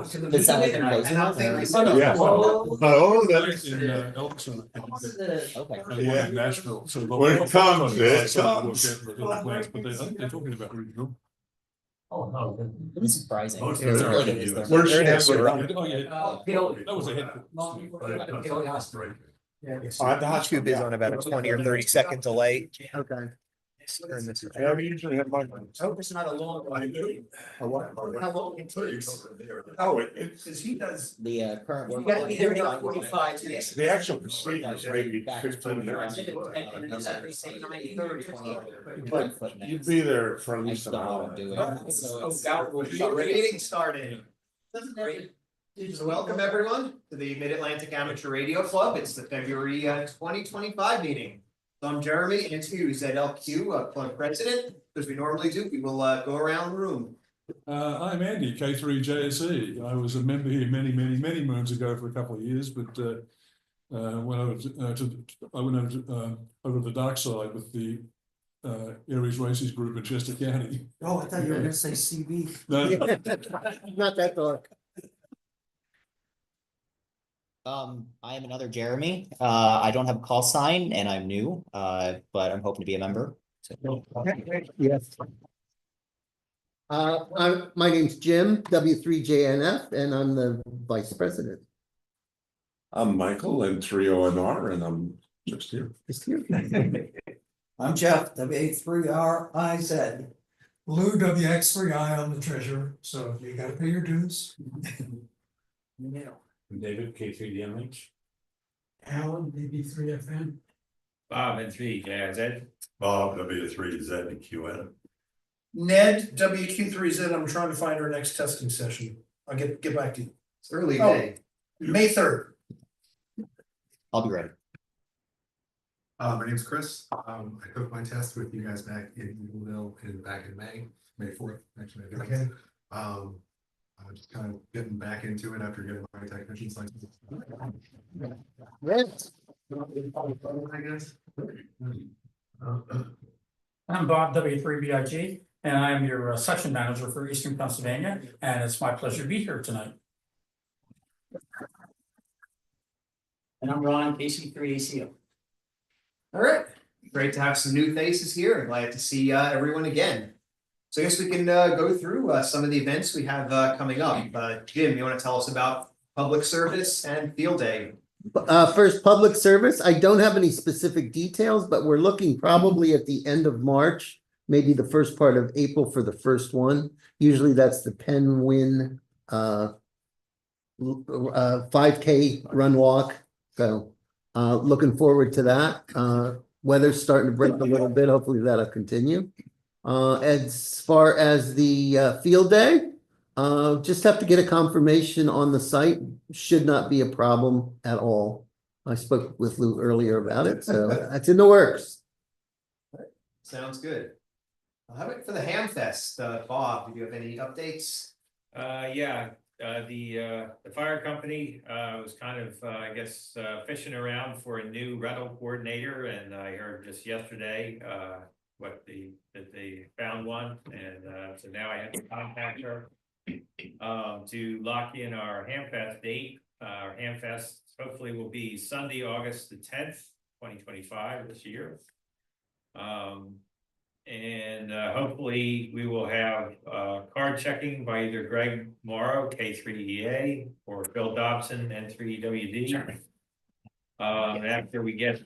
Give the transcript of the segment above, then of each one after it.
Does that like closing I one? don't think we or- said Yeah. Oh, That's that's. in Elkson. Okay. And one in Nashville. So When it comes, it comes. But I think they're talking about regional. Oh, no. It's surprising. Most It of was them like are- it is there. Where's They're there, Stanford? so- Oh, yeah. That was a hit. YouTube is on about a 20 or 30-second delay. Okay. Turn this Yeah, around. we usually have my. Hope it's not a long one. How long it takes? Oh, it's, he does. The current. You gotta be there in 45 minutes. The actual procedure is maybe 15 minutes. But you'd be there for at I least just an don't hour. want to do it. So, meeting started. So welcome everyone to the Mid-Atlantic Amateur Radio Club. It's the February 2025 meeting. So I'm Jeremy and it's Hughes at LQ, Club President. As we normally do, we will go around the room. I'm Andy, K3JSE. I was a member here many moons ago for a couple of years, but when I was I went over to the dark side with the Aries Races group in Chester County. Oh, I thought you were gonna say CB. No, Not that dark. I am another Jeremy. I don't have a call sign and I'm new, but I'm hoping to be a member. So- Yes. My name's Jim, W3JNF, and I'm the Vice President. I'm Michael and 3ONR and I'm just here. Is here. I'm Jeff, W83RIZ. Lou, WX3I, I'm the treasurer, so you gotta pay your dues. David, K3DMH. Alan, BB3FM. Bob, N3, JIZ. Bob, W3Z and QN. Ned, WQ3Z, I'm trying to find our next testing session. I'll get back to you. It's early Oh. May. May 3rd. I'll be ready. My name's Chris. I took my test with you guys back in Eagleville back in May 4th, actually. I did. Okay. I'm just kind of getting back into it after getting my technician's license. Yes. I guess. I'm Bob, W3BIG, and I'm your section manager for Eastern Pennsylvania, and it's my pleasure to be here tonight. And I'm Ron, KC3ACO. All right, great to have some new faces here. I'm glad to see everyone again. So I guess we can go through some of the events we have coming up. Jim, you want to tell us about public service and field day? First, public service. I don't have any specific details, but we're looking probably at the end of March, maybe the first part of April for the first one. Usually that's the Penn Win 5K run walk. So looking forward to that. Weather's starting to break a little bit. Hopefully that'll continue. As far as the field day, just have to get a confirmation on the site. Should not be a problem at all. I spoke with Lou earlier about it, so that's in the works. Sounds good. How about for the Ham Fest, Bob, do you have any updates? Yeah, the fire company was kind of, I guess, fishing around for a new rental coordinator, and I heard just yesterday that they found one, and so now I have to contact her to lock in our Hamfest date. Our Hamfest hopefully will be Sunday, August the 10th, 2025 this year. And hopefully we will have card checking by either Greg Morrow, K3EA, or Phil Dobson, N3WD. After we get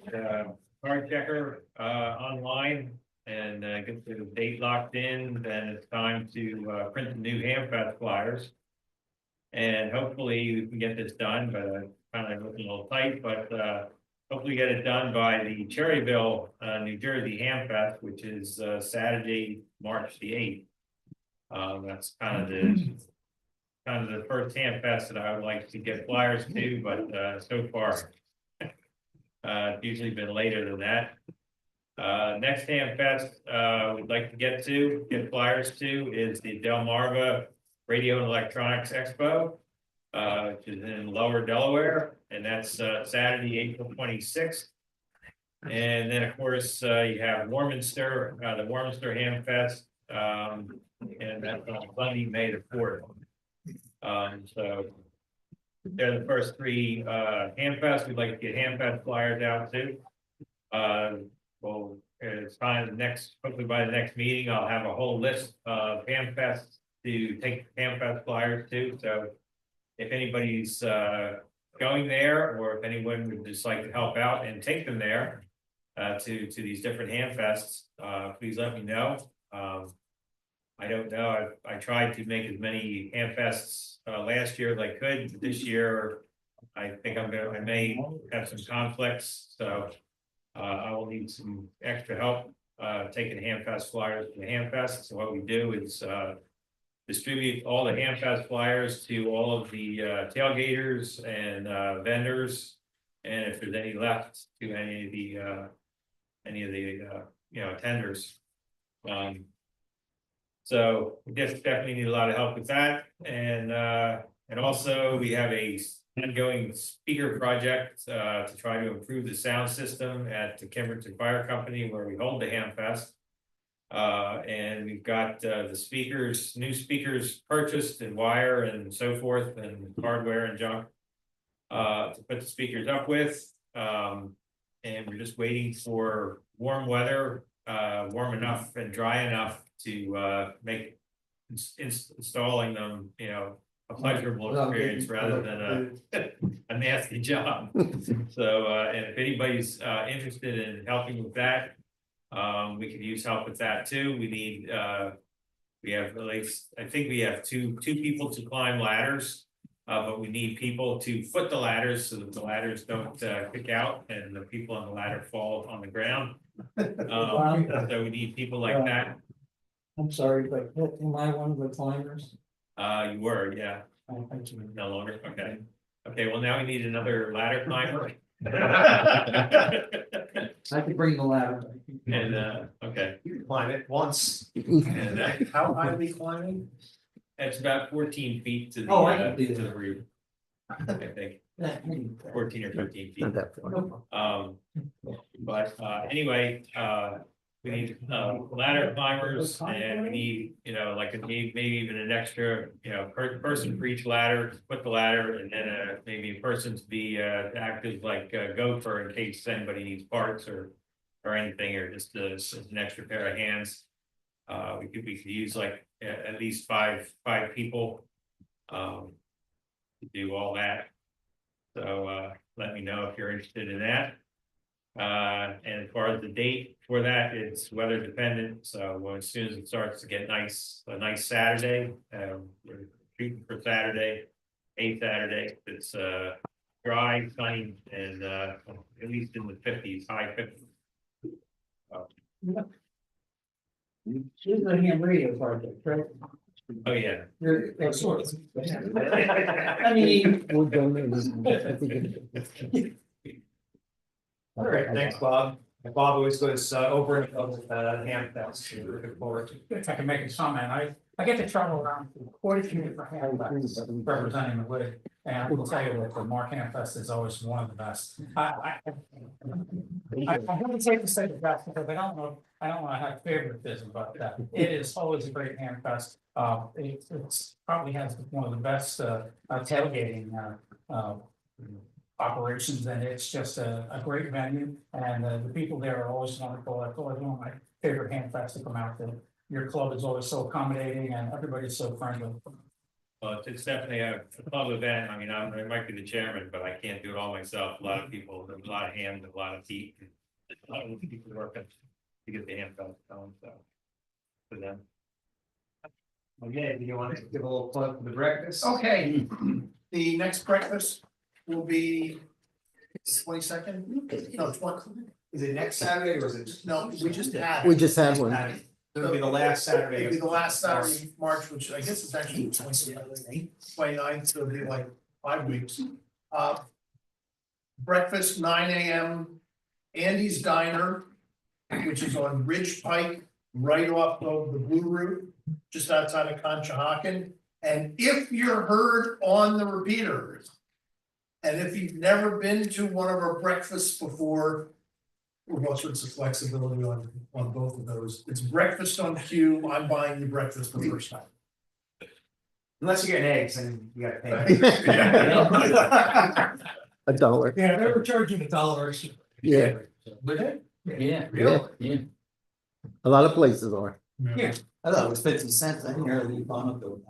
card checker online and get the date locked in, then it's time to print the new Hamfest flyers. And hopefully we can get this done, but kind of looking a little tight, but hopefully get it done by the Cherryville, New Jersey Hamfest, which is Saturday, March the 8th. That's kind of the first Hamfest that I would like to get flyers to, but so far it's usually been later than that. Next Hamfest we'd like to get flyers to is the Delmarva Radio and Electronics Expo, which is in Lower Delaware, and that's Saturday, April 26th. And then, of course, you have Warminster, the Warminster Hamfest, and that's on Sunday, May the 4th. So they're the first three Hamfest. We'd like to get Hamfest flyers out too. Well, it's time hopefully by the next meeting, I'll have a whole list of Hamfests to take Hamfest flyers to. So if anybody's going there, or if anyone would just like to help out and take them there to these different Hamfests, please let me know. I don't know. I tried to make as many Hamfests last year as I could. This year, I think I may have some conflicts, so I will need some extra help taking Hamfest flyers to the Hamfest. So what we do is distribute all the Hamfest flyers to all of the tailgaters and vendors, and if there's any left, to any of the attenders. So we just definitely need a lot of help with that, and also we have a ongoing speaker project to try to improve the sound system at the Kimberton Fire Company where we hold the Hamfest. And we've got the new speakers purchased, and wire and so forth, and hardware and junk to put the speakers up with. And we're just waiting for warm weather, warm enough and dry enough to make installing them, a pleasurable experience rather than a nasty job. So, and if anybody's interested in helping with that, we could use help with that too. We have at least, I think we have two people to climb ladders, but we need people to foot the ladders so that the ladders don't kick out and the people on the ladder fall on the ground. So we need people like that. I'm sorry, but am I one of the climbers? You were, yeah. Oh, thank you. No longer, okay. Okay, well, now we need another ladder climber. I could bring the ladder. And, okay, You can climb it once. and How high are we climbing? it's about 14 feet to the, Oh, I can do to the that. roof. I think 14 or 15 feet. Not that far. But anyway, we need ladder climbers, and we need, like maybe even an extra, person for each ladder to put the ladder, and then maybe a person to be act as like a gopher in case anybody needs parts or anything, or just as an extra pair of hands. We could use like at least five people to do all that. So let me know if you're interested in that. And as far as the date for that, it's weather dependent. So as soon as it starts to get a nice Saturday, we're shooting for Saturday, a Saturday. It's dry, sunny, and at least in the 50s, high 50s. This is a ham radio project, right? Oh, yeah. Sort of. I mean. We'll go there. I think All right, thanks, Bob. Bob always goes over and above Hamfest. Looking forward to. If I can make a comment, I get to travel around quite a few different Hamfests representing the wood, and I will tell you that the MARC Hamfest is always one of the best. I hesitate to say the best because I don't want to have favoritism, but it is always a great Hamfest. It's probably has one of the best tailgating operations, and it's just a great venue, and the people there are always wonderful. It's always one of my favorite Hamfests to come out to. Your club is always so accommodating, and everybody's so friendly. Well, it's definitely a club event. I mean, I might be the chairman, but I can't do it all myself. A lot of people, there's a lot of hands, a lot of feet, and a lot of people working to get the Hamfest going. So for them. Okay, do you want to give a little plug for the breakfast? Okay, the next breakfast will be 22nd. No, 20. Is it next Saturday or is it? No, we just had. we just had one. It'll be the last Saturday. It'll be the last Saturday of March, which I guess is actually 29th, so it'll be like 5 weeks. Breakfast 9 a.m. Andy's Diner, which is on Ridge Pike, right off of the Blue Route, just outside of Conshohocken. And if you're heard on the repeaters, and if you've never been to one of our breakfasts before, we've all sorts of flexibility on both of those. It's breakfast on cue. I'm buying you breakfast the first time. Unless you're getting eggs and you gotta pay. $1. Yeah, they were charging $1 extra. Yeah, Yeah. yeah. A lot of places are. Yeah. I thought it was 50 cents, I didn't hear the gone up to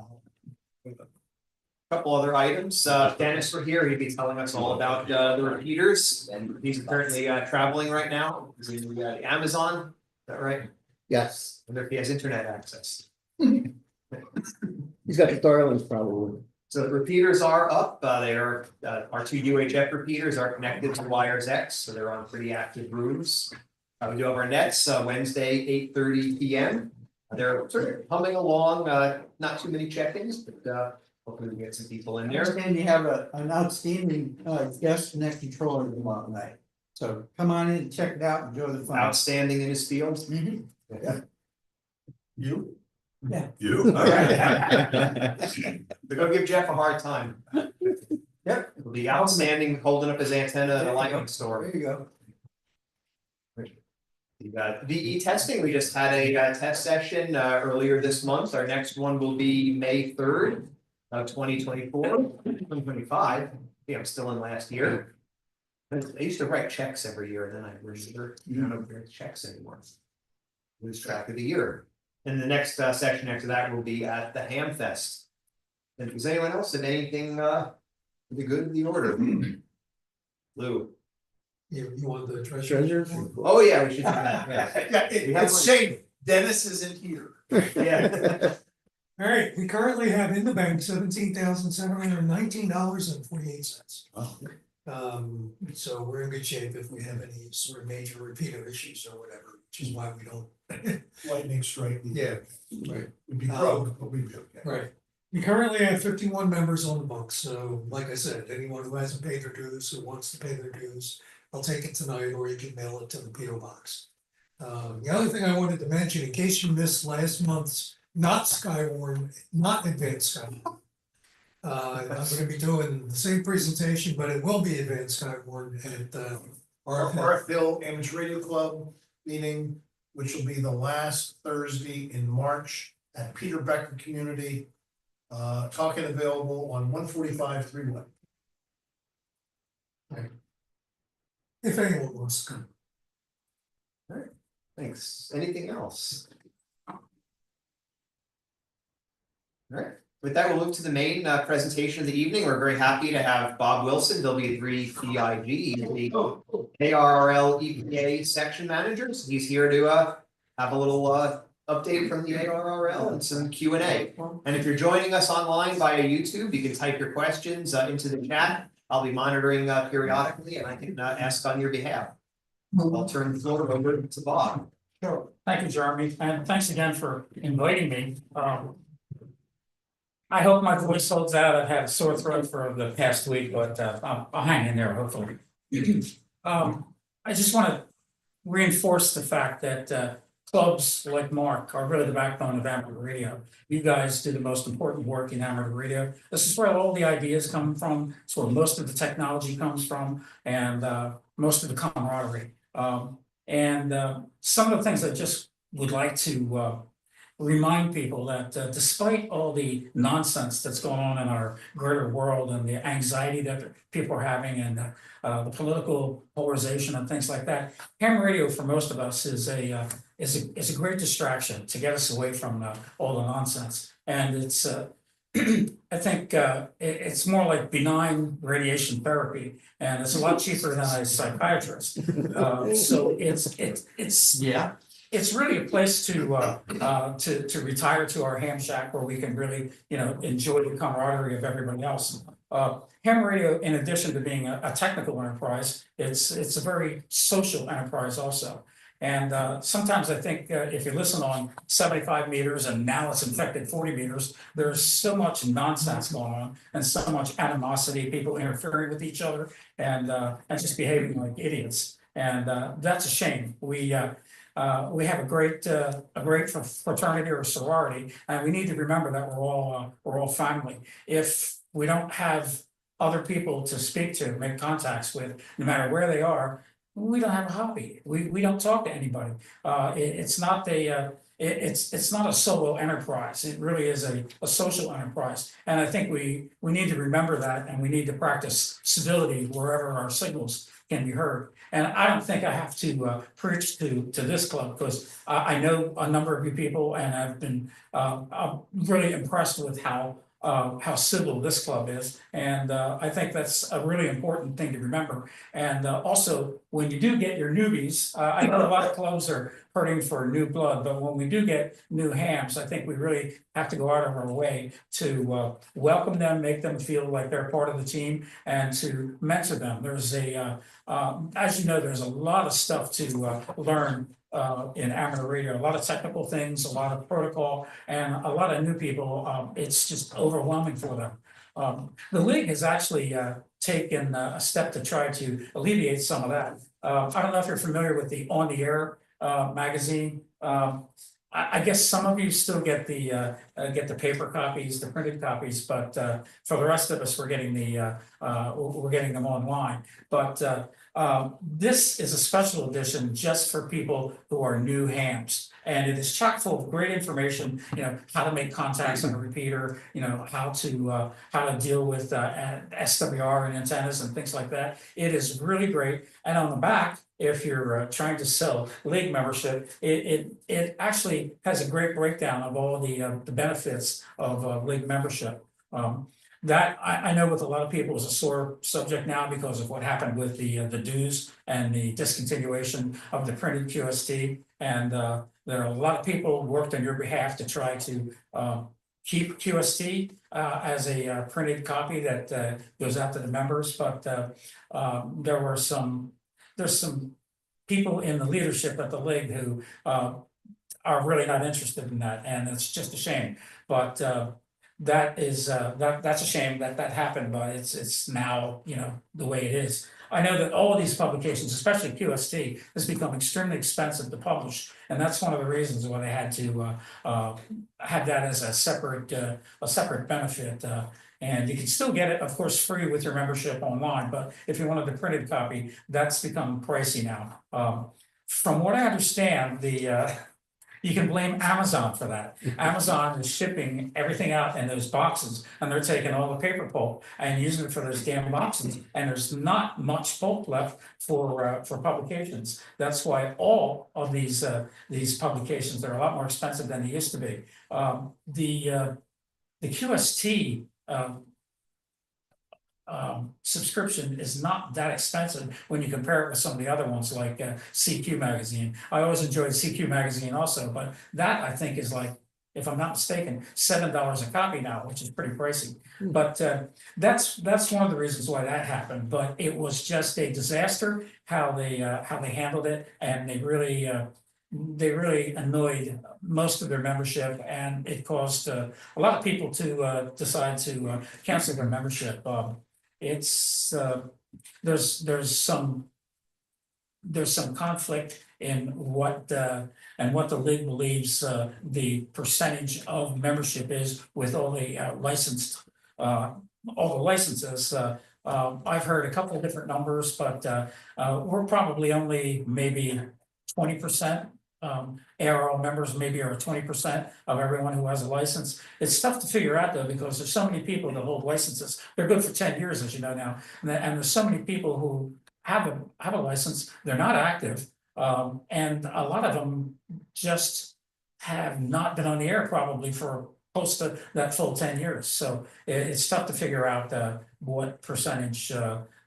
Couple other items, Dennis were here, he'd be telling us all about the repeaters, and he's currently traveling right now, he's in the Amazon, is that right? Yes, I wonder if he has internet access. he's got Starlink probably. So the repeaters are up, they are, our two UHF repeaters are connected to Wires X, so they're on pretty active rooms. We do have our nets, Wednesday, 8:30 PM. They're sort of humming along, not too many check-ins, but hopefully we get some people in I there. understand you have an outstanding guest next controller tomorrow night. So come on in, check it out, enjoy the fun. Outstanding in his field. Mhm. You? Yeah. You? All right. They're gonna give Jeff a hard time. Yep, it'll be outstanding, holding up his antenna in a lightning storm. There you go. VE testing, we just had a test session earlier this month. Our next one will be May 3rd of 2024, 2025. Yeah, I'm still in last year. I used to write checks every year, and then I remember, I don't write checks anymore. Lose track of the year. And the next session after that will be at the Ham Fest. And does anyone else have anything for the good of the order? Lou. You want the treasure? Oh, yeah, we should do that, yeah. Yeah, We have it's one. shame, Dennis isn't here. Yeah. All right, we currently have in the bank $17,719.48. So we're in good shape if we have any sort of major repeater issues or whatever, which is why we don't. Lightning strike. Yeah. Right. We'd be broke, but we'd be okay. Right. We currently have 51 members on the books, so like I said, anyone who hasn't paid their dues, who wants to pay their dues, I'll take it tonight, or you can mail it to the PO box. The other thing I wanted to mention, in case you missed last month's not Skywarn, not advanced Skywarn. I'm gonna be doing the same presentation, but it will be advanced Skywarn at Our Phil Amateur Radio Club meeting, which will be the last Thursday in March at Peter Becker Community. Talking available on 145 3-1. if anyone wants to come. Thanks. Anything else? All right, with that, we'll move to the main presentation of the evening. We're very happy to have Bob Wilson, W3PIG, the ARRL EPA section manager. So he's here to have a little update from the ARRL and some Q&A. And if you're joining us online via YouTube, you can type your questions into the chat. I'll be monitoring periodically, and I can ask on your behalf. I'll turn the floor over to Bob. Sure. Thank you, Jeremy, and thanks again for inviting me. I hope my voice holds out. I've had a sore throat for the past week, but I'll hang in there hopefully. I just want to reinforce the fact that clubs like MARC are really the backbone of amateur radio. You guys do the most important work in amateur radio. This is where all the ideas come from. It's where most of the technology comes from, and most of the camaraderie. Some of the things I just would like to remind people that despite all the nonsense that's going on in our greater world and the anxiety that people are having and the political polarization and things like that, ham radio for most of us is a great distraction to get us away from all the nonsense. And it's I think it's more like benign radiation therapy, and it's a lot cheaper than a psychiatrist. So it's Yeah. It's really a place to retire to our ham shack where we can really, enjoy the camaraderie of everybody else. Ham radio, in addition to being a technical enterprise, it's a very social enterprise also. And sometimes I think if you listen on 75 meters and now it's infected 40 meters, there's so much nonsense going on and so much animosity, people interfering with each other and just behaving like idiots. And that's a shame. We have a great fraternity or sorority, and we need to remember that we're all family. If we don't have other people to speak to, make contacts with, no matter where they are, we don't have a hobby. We don't talk to anybody. It's it's not a solo enterprise. It really is a social enterprise. And I think we need to remember that, and we need to practice civility wherever our signals can be heard. And I don't think I have to preach to this club, because I know a number of you people, and I've been I'm really impressed with how civil this club is. And I think that's a really important thing to remember. And also, when you do get your newbies, I know a lot of clubs are hurting for new blood, but when we do get new hams, I think we really have to go out of our way to welcome them, make them feel like they're part of the team, and to mentor them. There's as you know, there's a lot of stuff to learn in amateur radio, a lot of technical things, a lot of protocol, and a lot of new people. It's just overwhelming for them. The league has actually taken a step to try to alleviate some of that. I don't know if you're familiar with the On the Air magazine. I guess some of you still get the paper copies, the printed copies, but for the rest of us, we're getting them online. But this is a special edition just for people who are new hams, and it is chock full of great information. How to make contacts on a repeater, how to deal with SWR and antennas and things like that. It is really great. And on the back, if you're trying to sell league membership, it actually has a great breakdown of all the benefits of league membership. That I know with a lot of people is a sore subject now because of what happened with the dues and the discontinuation of the printed QST. And there are a lot of people who worked on your behalf to try to keep QST as a printed copy that goes out to the members. But there's some people in the leadership at the league who are really not interested in that, and it's just a shame. But that's a shame that happened, but it's now the way it is. I know that all of these publications, especially QST, has become extremely expensive to publish, and that's one of the reasons why they had to have that as a separate benefit. And you can still get it, of course, free with your membership online, but if you wanted the printed copy, that's become pricey now. From what I understand, you can blame Amazon for that. Amazon is shipping everything out in those boxes, and they're taking all the paper pulp and using it for those damn boxes. And there's not much pulp left for publications. That's why all of these publications are a lot more expensive than they used to be. The QST subscription is not that expensive when you compare it with some of the other ones like CQ magazine. I always enjoyed CQ magazine also, but that I think is like, if I'm not mistaken, $7 a copy now, which is pretty pricey. But that's one of the reasons why that happened. But it was just a disaster how they handled it, and they really annoyed most of their membership, and it caused a lot of people to decide to cancel their membership. There's some conflict in what the league believes the percentage of membership is with all the licenses. I've heard a couple of different numbers, but we're probably only maybe 20%. ARRL members maybe are 20% of everyone who has a license. It's tough to figure out though, because there's so many people that hold licenses. They're good for 10 years, as you know now. And there's so many people who have a license, they're not active. And a lot of them just have not been on the air probably for close to that full 10 years. So it's tough to figure out what percentage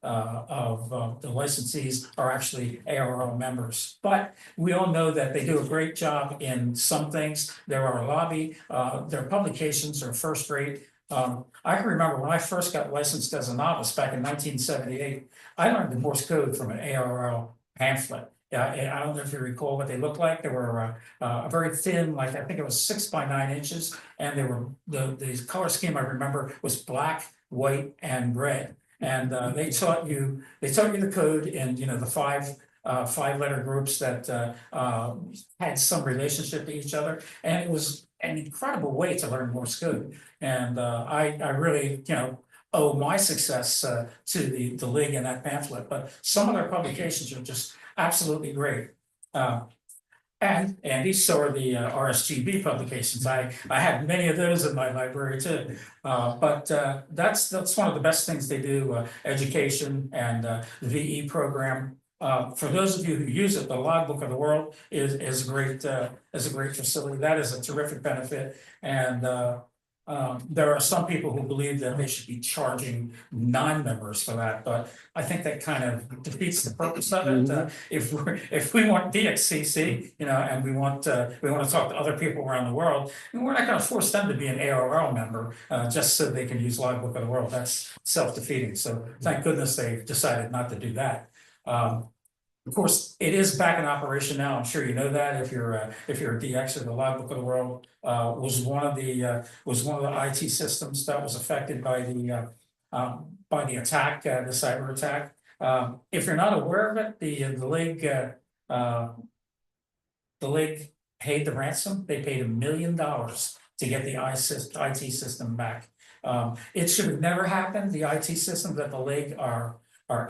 of the licensees are actually ARRL members. But we all know that they do a great job in some things. There are a lobby, their publications are first rate. I can remember when I first got licensed as a novice back in 1978, I learned the Morse code from an ARRL pamphlet. I don't know if you recall what they looked like. They were a very thin, like I think it was 6 by 9 inches, and they were the color scheme I remember was black, white, and red. And they taught you the code in the five-letter groups that had some relationship to each other, and it was an incredible way to learn Morse code. And I really owe my success to the league and that pamphlet. But some of their publications are just absolutely great. And Andy, so are the RSGB publications. I have many of those in my library too. But that's one of the best things they do, education and the VE program. For those of you who use it, the Logbook of the World is great, is a great facility. That is a terrific benefit. And there are some people who believe that they should be charging non-members for that, but I think that kind of defeats the purpose of it. If we want DXCC, and we want to talk to other people around the world, and we're not going to force them to be an ARRL member just so they can use Logbook of the World. That's self-defeating. So thank goodness they've decided not to do that. Of course, it is back in operation now. I'm sure you know that if you're a DX, or the Logbook of the World was one of the IT systems that was affected by the attack, the cyber attack. If you're not aware of it, the league paid the ransom. They paid $1 million to get the IT system back. It should have never happened. The IT systems at the league are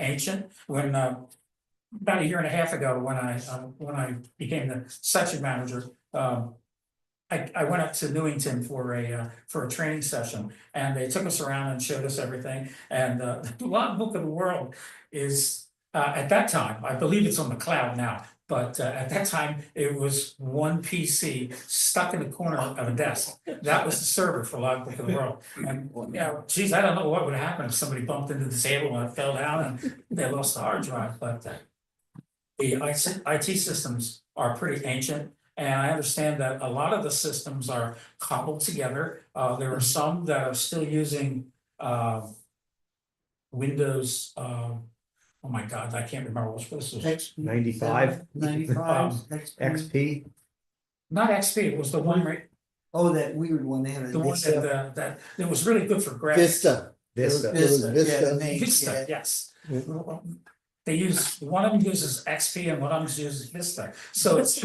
ancient. When about 1.5 years ago, when I became the section manager, I went up to Newington for a training session, and they took us around and showed us everything. And the Logbook of the World is at that time, I believe it's on the cloud now, but at that time it was one PC stuck in the corner of a desk. That was the server for Logbook of the World. And geez, I don't know what would happen if somebody bumped into the table and it fell down and they lost the hard drive, but. The IT systems are pretty ancient, and I understand that a lot of the systems are cobbled together. There are some that are still using Windows. Oh my God, I can't remember what this was. 95, XP. Not XP. It was the one right. Oh, that weird one. They had The one that it was really good for graphics. Vista. Vista. It was Vista. Vista, yes. They use, one of them uses XP and one of them uses Vista. So it's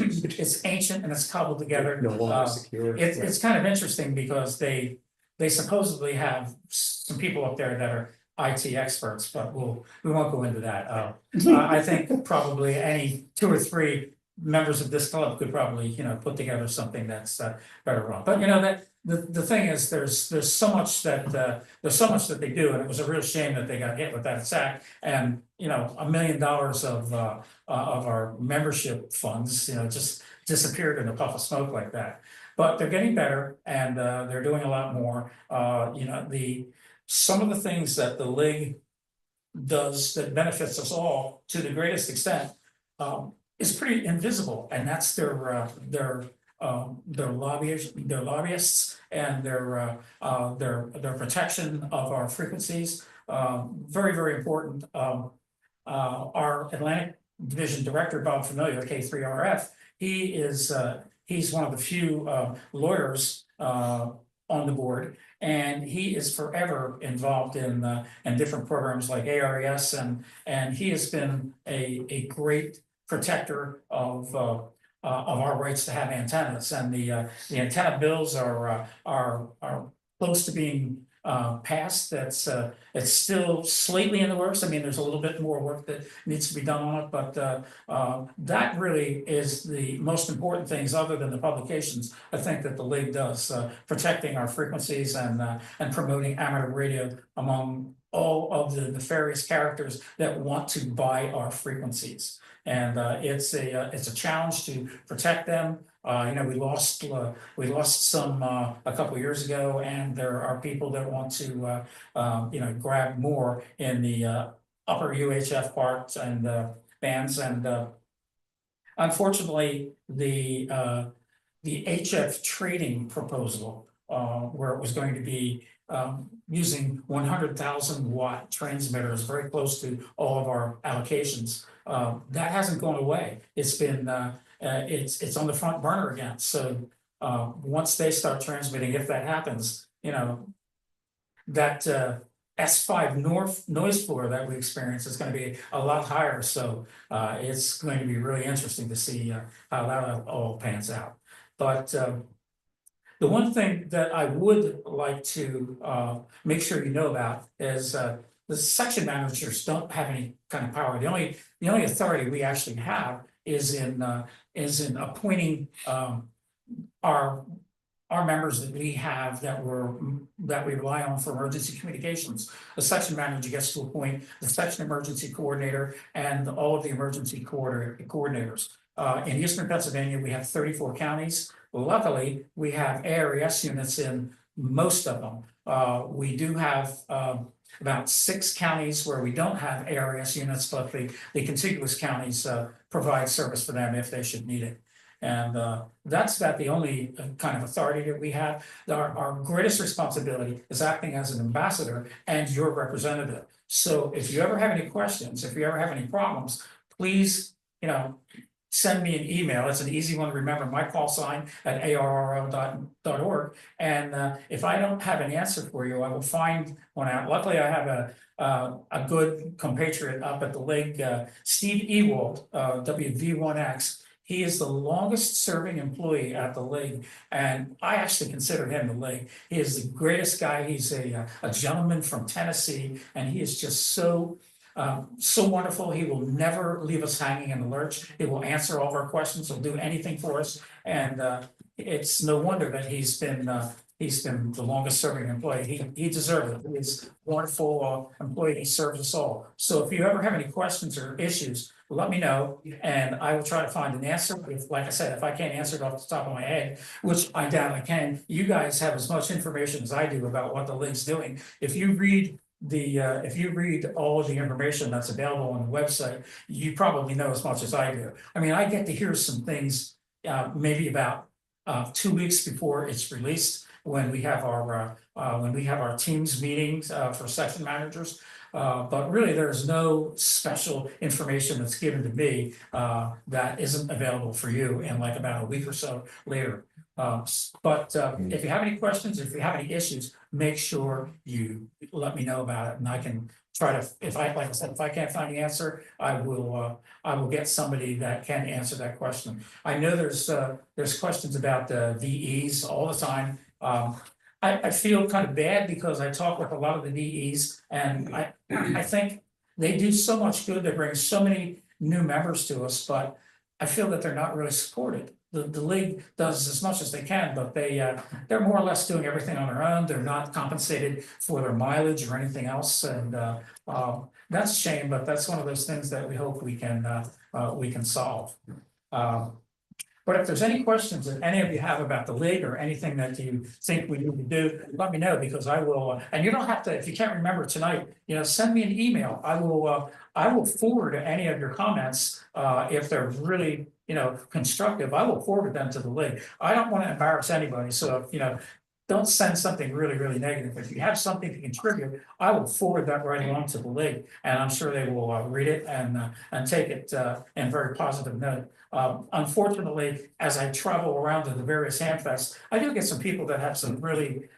ancient and it's cobbled together. No longer secure. It's kind of interesting because they supposedly have some people up there that are IT experts, but we won't go into that. I think probably any 2 or 3 members of this club could probably, put together something that's better run. But that the thing is, there's so much that they do, and it was a real shame that they got hit with that attack. And $1 million of our membership funds, just disappeared in a puff of smoke like that. But they're getting better, and they're doing a lot more. Some of the things that the league does that benefits us all to the greatest extent is pretty invisible, and that's their lobbyists and their protection of our frequencies. Very, very important. Our Atlantic Division Director, Bob Familiar, K3RF, he's one of the few lawyers on the board, and he is forever involved in different programs like ARRL, and he has been a great protector of our rights to have antennas, and the antenna bills are close to being passed. It's still slightly in the works. I mean, there's a little bit more work that needs to be done on it, but that really is the most important things, other than the publications, I think, that the league does, protecting our frequencies and promoting amateur radio among all of the nefarious characters that want to buy our frequencies. And it's a challenge to protect them. We lost some a couple of years ago, and there are people that want to grab more in the upper UHF parts and bands. And unfortunately, the HF trading proposal, where it was going to be using 100,000 watt transmitters, very close to all of our allocations. That hasn't gone away. It's been it's on the front burner again. So once they start transmitting, if that happens, that S5 north noise floor that we experience is going to be a lot higher. So it's going to be really interesting to see how that all pans out. But the one thing that I would like to make sure you know about is the section managers don't have any kind of power. The only authority we actually have is in appointing our members that we have that we rely on for emergency communications. The section manager gets to appoint the section emergency coordinator and all of the emergency coordinators. In Eastern Pennsylvania, we have 34 counties. Luckily, we have ARRL units in most of them. We do have about 6 counties where we don't have ARRL units, but the contiguous counties provide service for them if they should need it. And that's about the only kind of authority that we have. Our greatest responsibility is acting as an ambassador and your representative. So if you ever have any questions, if you ever have any problems, please, send me an email. It's an easy one to remember. My call sign at ARRL.org. And if I don't have an answer for you, I will find one out. Luckily, I have a good compatriot up at the league, Steve Ewald, WV1X. He is the longest serving employee at the league, and I actually consider him the league. He is the greatest guy. He's a gentleman from Tennessee, and he is just so wonderful. He will never leave us hanging in the lurch. He will answer all of our questions. He'll do anything for us, and it's no wonder that he's been the longest serving employee. He deserves it. He's a wonderful employee. He serves us all. So if you ever have any questions or issues, let me know, and I will try to find an answer. Like I said, if I can't answer it off the top of my head, which I doubt I can, you guys have as much information as I do about what the league's doing. If you read all of the information that's available on the website, you probably know as much as I do. I mean, I get to hear some things maybe about 2 weeks before it's released when we have our teams meetings for section managers. But really, there's no special information that's given to me that isn't available for you in like about a week or so later. But if you have any questions, if you have any issues, make sure you let me know about it, and I can try to. Like I said, if I can't find the answer, I will get somebody that can answer that question. I know there's questions about the VEs all the time. I feel kind of bad because I talk with a lot of the VEs, and I think they do so much good. They bring so many new members to us, but I feel that they're not really supported. The league does as much as they can, but they're more or less doing everything on their own. They're not compensated for their mileage or anything else, and that's a shame. But that's one of those things that we hope we can solve. But if there's any questions that any of you have about the league or anything that you think we need to do, let me know, because I will. And you don't have to, if you can't remember tonight, send me an email. I will forward any of your comments if they're really constructive. I will forward them to the league. I don't want to embarrass anybody, so don't send something really, really negative. If you have something to contribute, I will forward that right along to the league, and I'm sure they will read it and take it in a very positive note. Unfortunately, as I travel around to the various hamfests, I do get some people that have some really,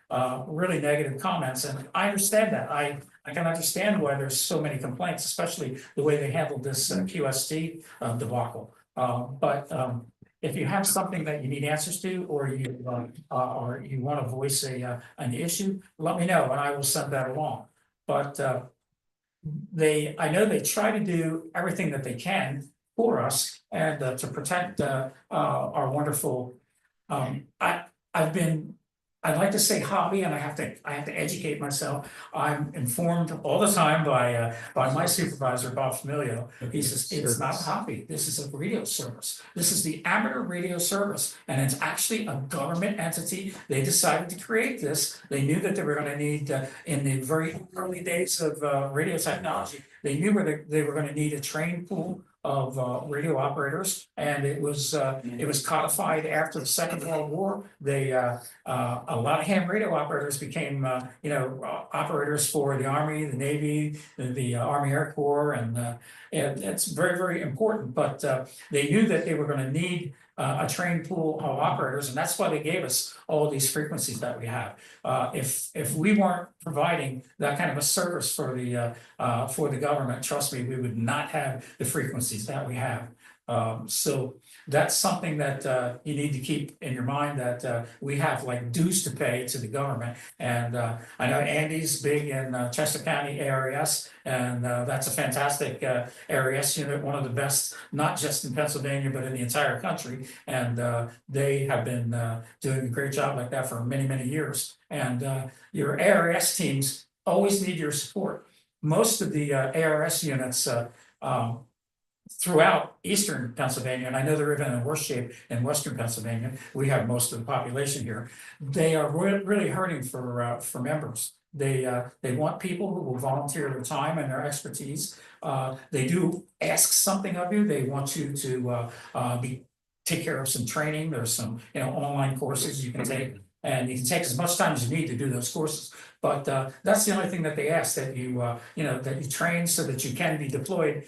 really negative comments, and I understand that. I can understand why there's so many complaints, especially the way they handled this QST debacle. But if you have something that you need answers to, or you want to voice an issue, let me know, and I will send that along. But I know they try to do everything that they can for us and to protect our wonderful. I'd like to say hobby, and I have to educate myself. I'm informed all the time by my supervisor, Bob Familio. He says it's not a hobby. This is a radio service. This is the amateur radio service, and it's actually a government entity. They decided to create this. They knew that they were going to need in the very early days of radio technology. They knew they were going to need a trained pool of radio operators, and it was codified after the Second World War. A lot of ham radio operators became operators for the Army, the Navy, the Army Air Corps, and it's very, very important. But they knew that they were going to need a trained pool of operators, and that's why they gave us all these frequencies that we have. If we weren't providing that kind of a service for the government, trust me, we would not have the frequencies that we have. So that's something that you need to keep in your mind, that we have like dues to pay to the government. And I know Andy's big in Chester County ARRS, and that's a fantastic ARRS unit, one of the best, not just in Pennsylvania, but in the entire country. And they have been doing a great job like that for many, many years. And your ARRS teams always need your support. Most of the ARRS units throughout eastern Pennsylvania, and I know they're even in worse shape in western Pennsylvania, we have most of the population here. They are really hurting for members. They want people who will volunteer their time and their expertise. They do ask something of you. They want you to take care of some training. There's some online courses you can take. And you can take as much time as you need to do those courses. But that's the only thing that they ask, that you that you train so that you can be deployed.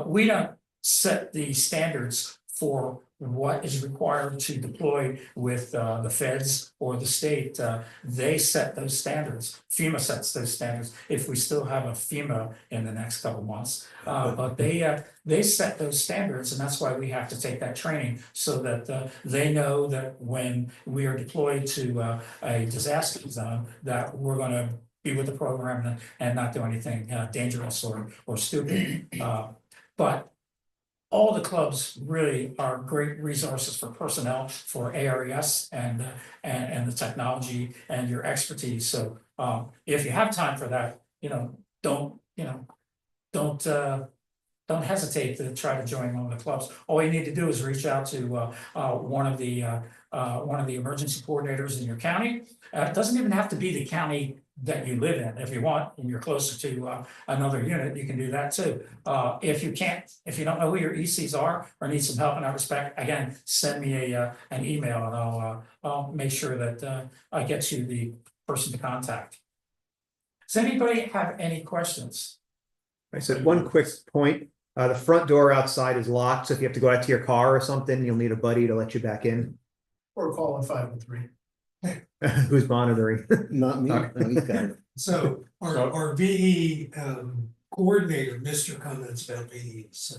We don't set the standards for what is required to deploy with the feds or the state. They set those standards. FEMA sets those standards, if we still have a FEMA in the next couple months. But they set those standards, and that's why we have to take that training, so that they know that when we are deployed to a disaster zone, that we're going to be with the program and not do anything dangerous or stupid. But all the clubs really are great resources for personnel, for ARRS and the technology and your expertise. So if you have time for that, don't hesitate to try to join one of the clubs. All you need to do is reach out to one of the emergency coordinators in your county. It doesn't even have to be the county that you live in. If you want, and you're closer to another unit, you can do that too. If you don't know who your ECs are or need some help in that respect, again, send me an email, and I'll make sure that I get you the person to contact. Does anybody have any questions? I said one quick point. The front door outside is locked, so if you have to go out to your car or something, you'll need a buddy to let you back in. Or call it 513. Who's monitoring? Not me. Okay. No, he's got it. So our VE coordinator missed your comments about VE, so.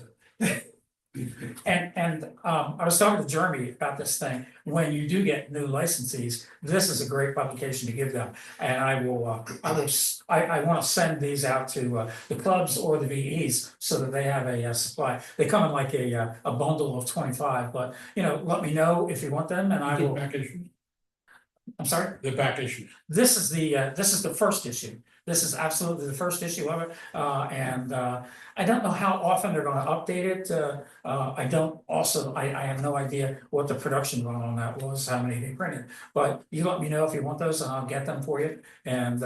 And I was talking to Jeremy about this thing. When you do get new licensees, this is a great publication to give them. And I want to send these out to the clubs or the VEs so that they have a supply. They come in like a bundle of 25, but let me know if you want them, and I will. Back issue. I'm sorry? The back issue. This is the first issue. This is absolutely the first issue of it. And I don't know how often they're going to update it. I have no idea what the production run on that was, how many they printed. But you let me know if you want those, and I'll get them for you. And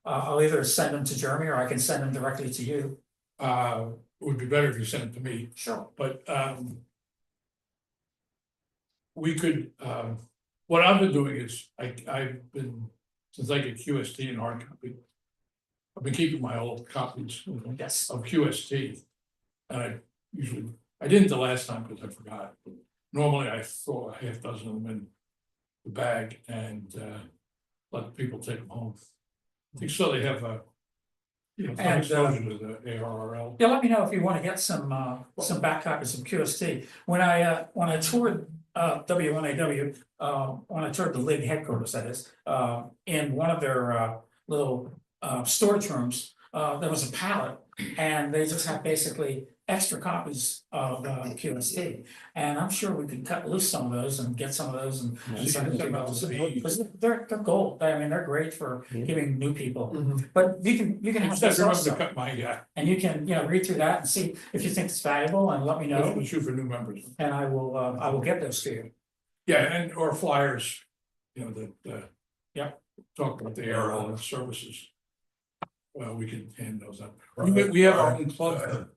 I'll either send them to Jeremy, or I can send them directly to you. It would be better if you sent it to me, Sure. but we could, what I've been doing is, I've been, since I get QST and hard copy, I've been keeping my old copies Yes. of QST. And I didn't the last time because I forgot. But normally I throw a half dozen of them in the bag and let people take them home. I think so they have some exposure to the ARRL. Yeah, let me know if you want to get some back copies of QST. When I toured WNAW, when I toured the league headquarters, that is, in one of their little storage rooms, there was a pallet, and they just have basically extra copies of QST. And I'm sure we could cut loose some of those and get some of those and send them to people. Because they're gold. I mean, they're great for giving new people. But you can have Just this remember to also, cut my and you can read through that and see if you think it's valuable, and let me know, issue for new members. and I will get those to you. Yeah, and or flyers, that Yep. talk about the ARRL and services. Well, we can hand those out. We have our own club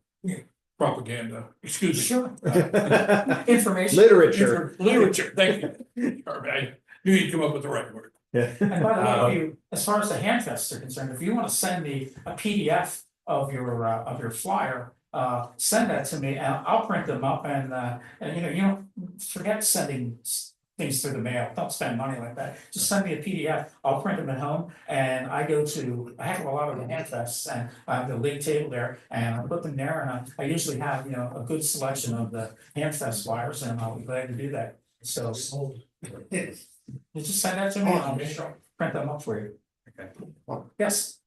propaganda, excuse me. Sure. Information. Literature. Thank you. I knew you'd come up with the right word. Yeah. And by the way, as far as the handfests are concerned, if you want to send me a PDF of your flyer, send that to me, and I'll print them up. And you don't forget sending things through the mail. Don't spend money like that. Just send me a PDF. I'll print them at home and I go to a heck of a lot of the handfests and I have the league table there and I put them there and I usually have, you know, a good selection of the handfest flyers and I'll be glad to do that. So you just send that to me and I'll print them up for you. Okay. Yes,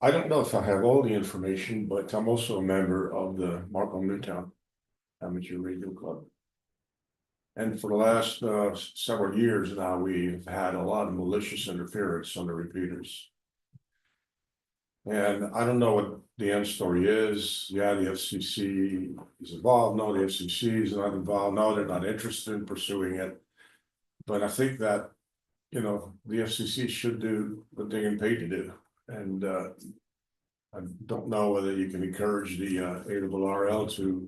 I don't know if I have all the information, but I'm also a member of the MARC Newtown Amateur Radio Club. And for the last several years now, we've had a lot of malicious interference on the repeaters. And I don't know what the end story is. Yeah, the FCC is involved. No, the FCC is not involved. No, they're not interested in pursuing it. But I think that, you know, the FCC should do what they're getting paid to do. And I don't know whether you can encourage the ARRL to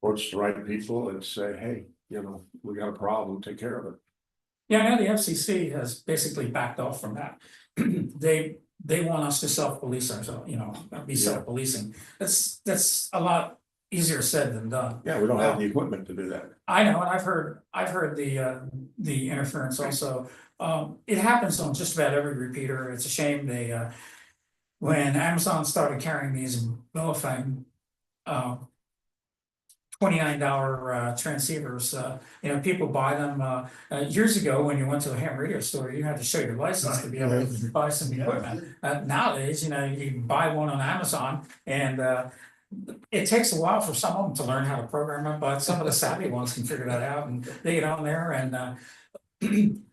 approach the right people and say, hey, you know, we got a problem, take care of it. yeah, I know the FCC has basically backed off from that. They want us to self-police ourselves, you know, be self-policing. That's a lot easier said than done. Yeah, we don't have the equipment to do that. I know, and I've heard the interference also. It happens on just about every repeater. It's a shame they when Amazon started carrying these Bellafang $29 transceivers, you know, people buy them years ago when you went to a ham radio store, you had to show your license to be able to buy some equipment. Nowadays, you know, you can buy one on Amazon and it takes a while for some of them to learn how to program it, but some of the savvy ones can figure that out and they get on there and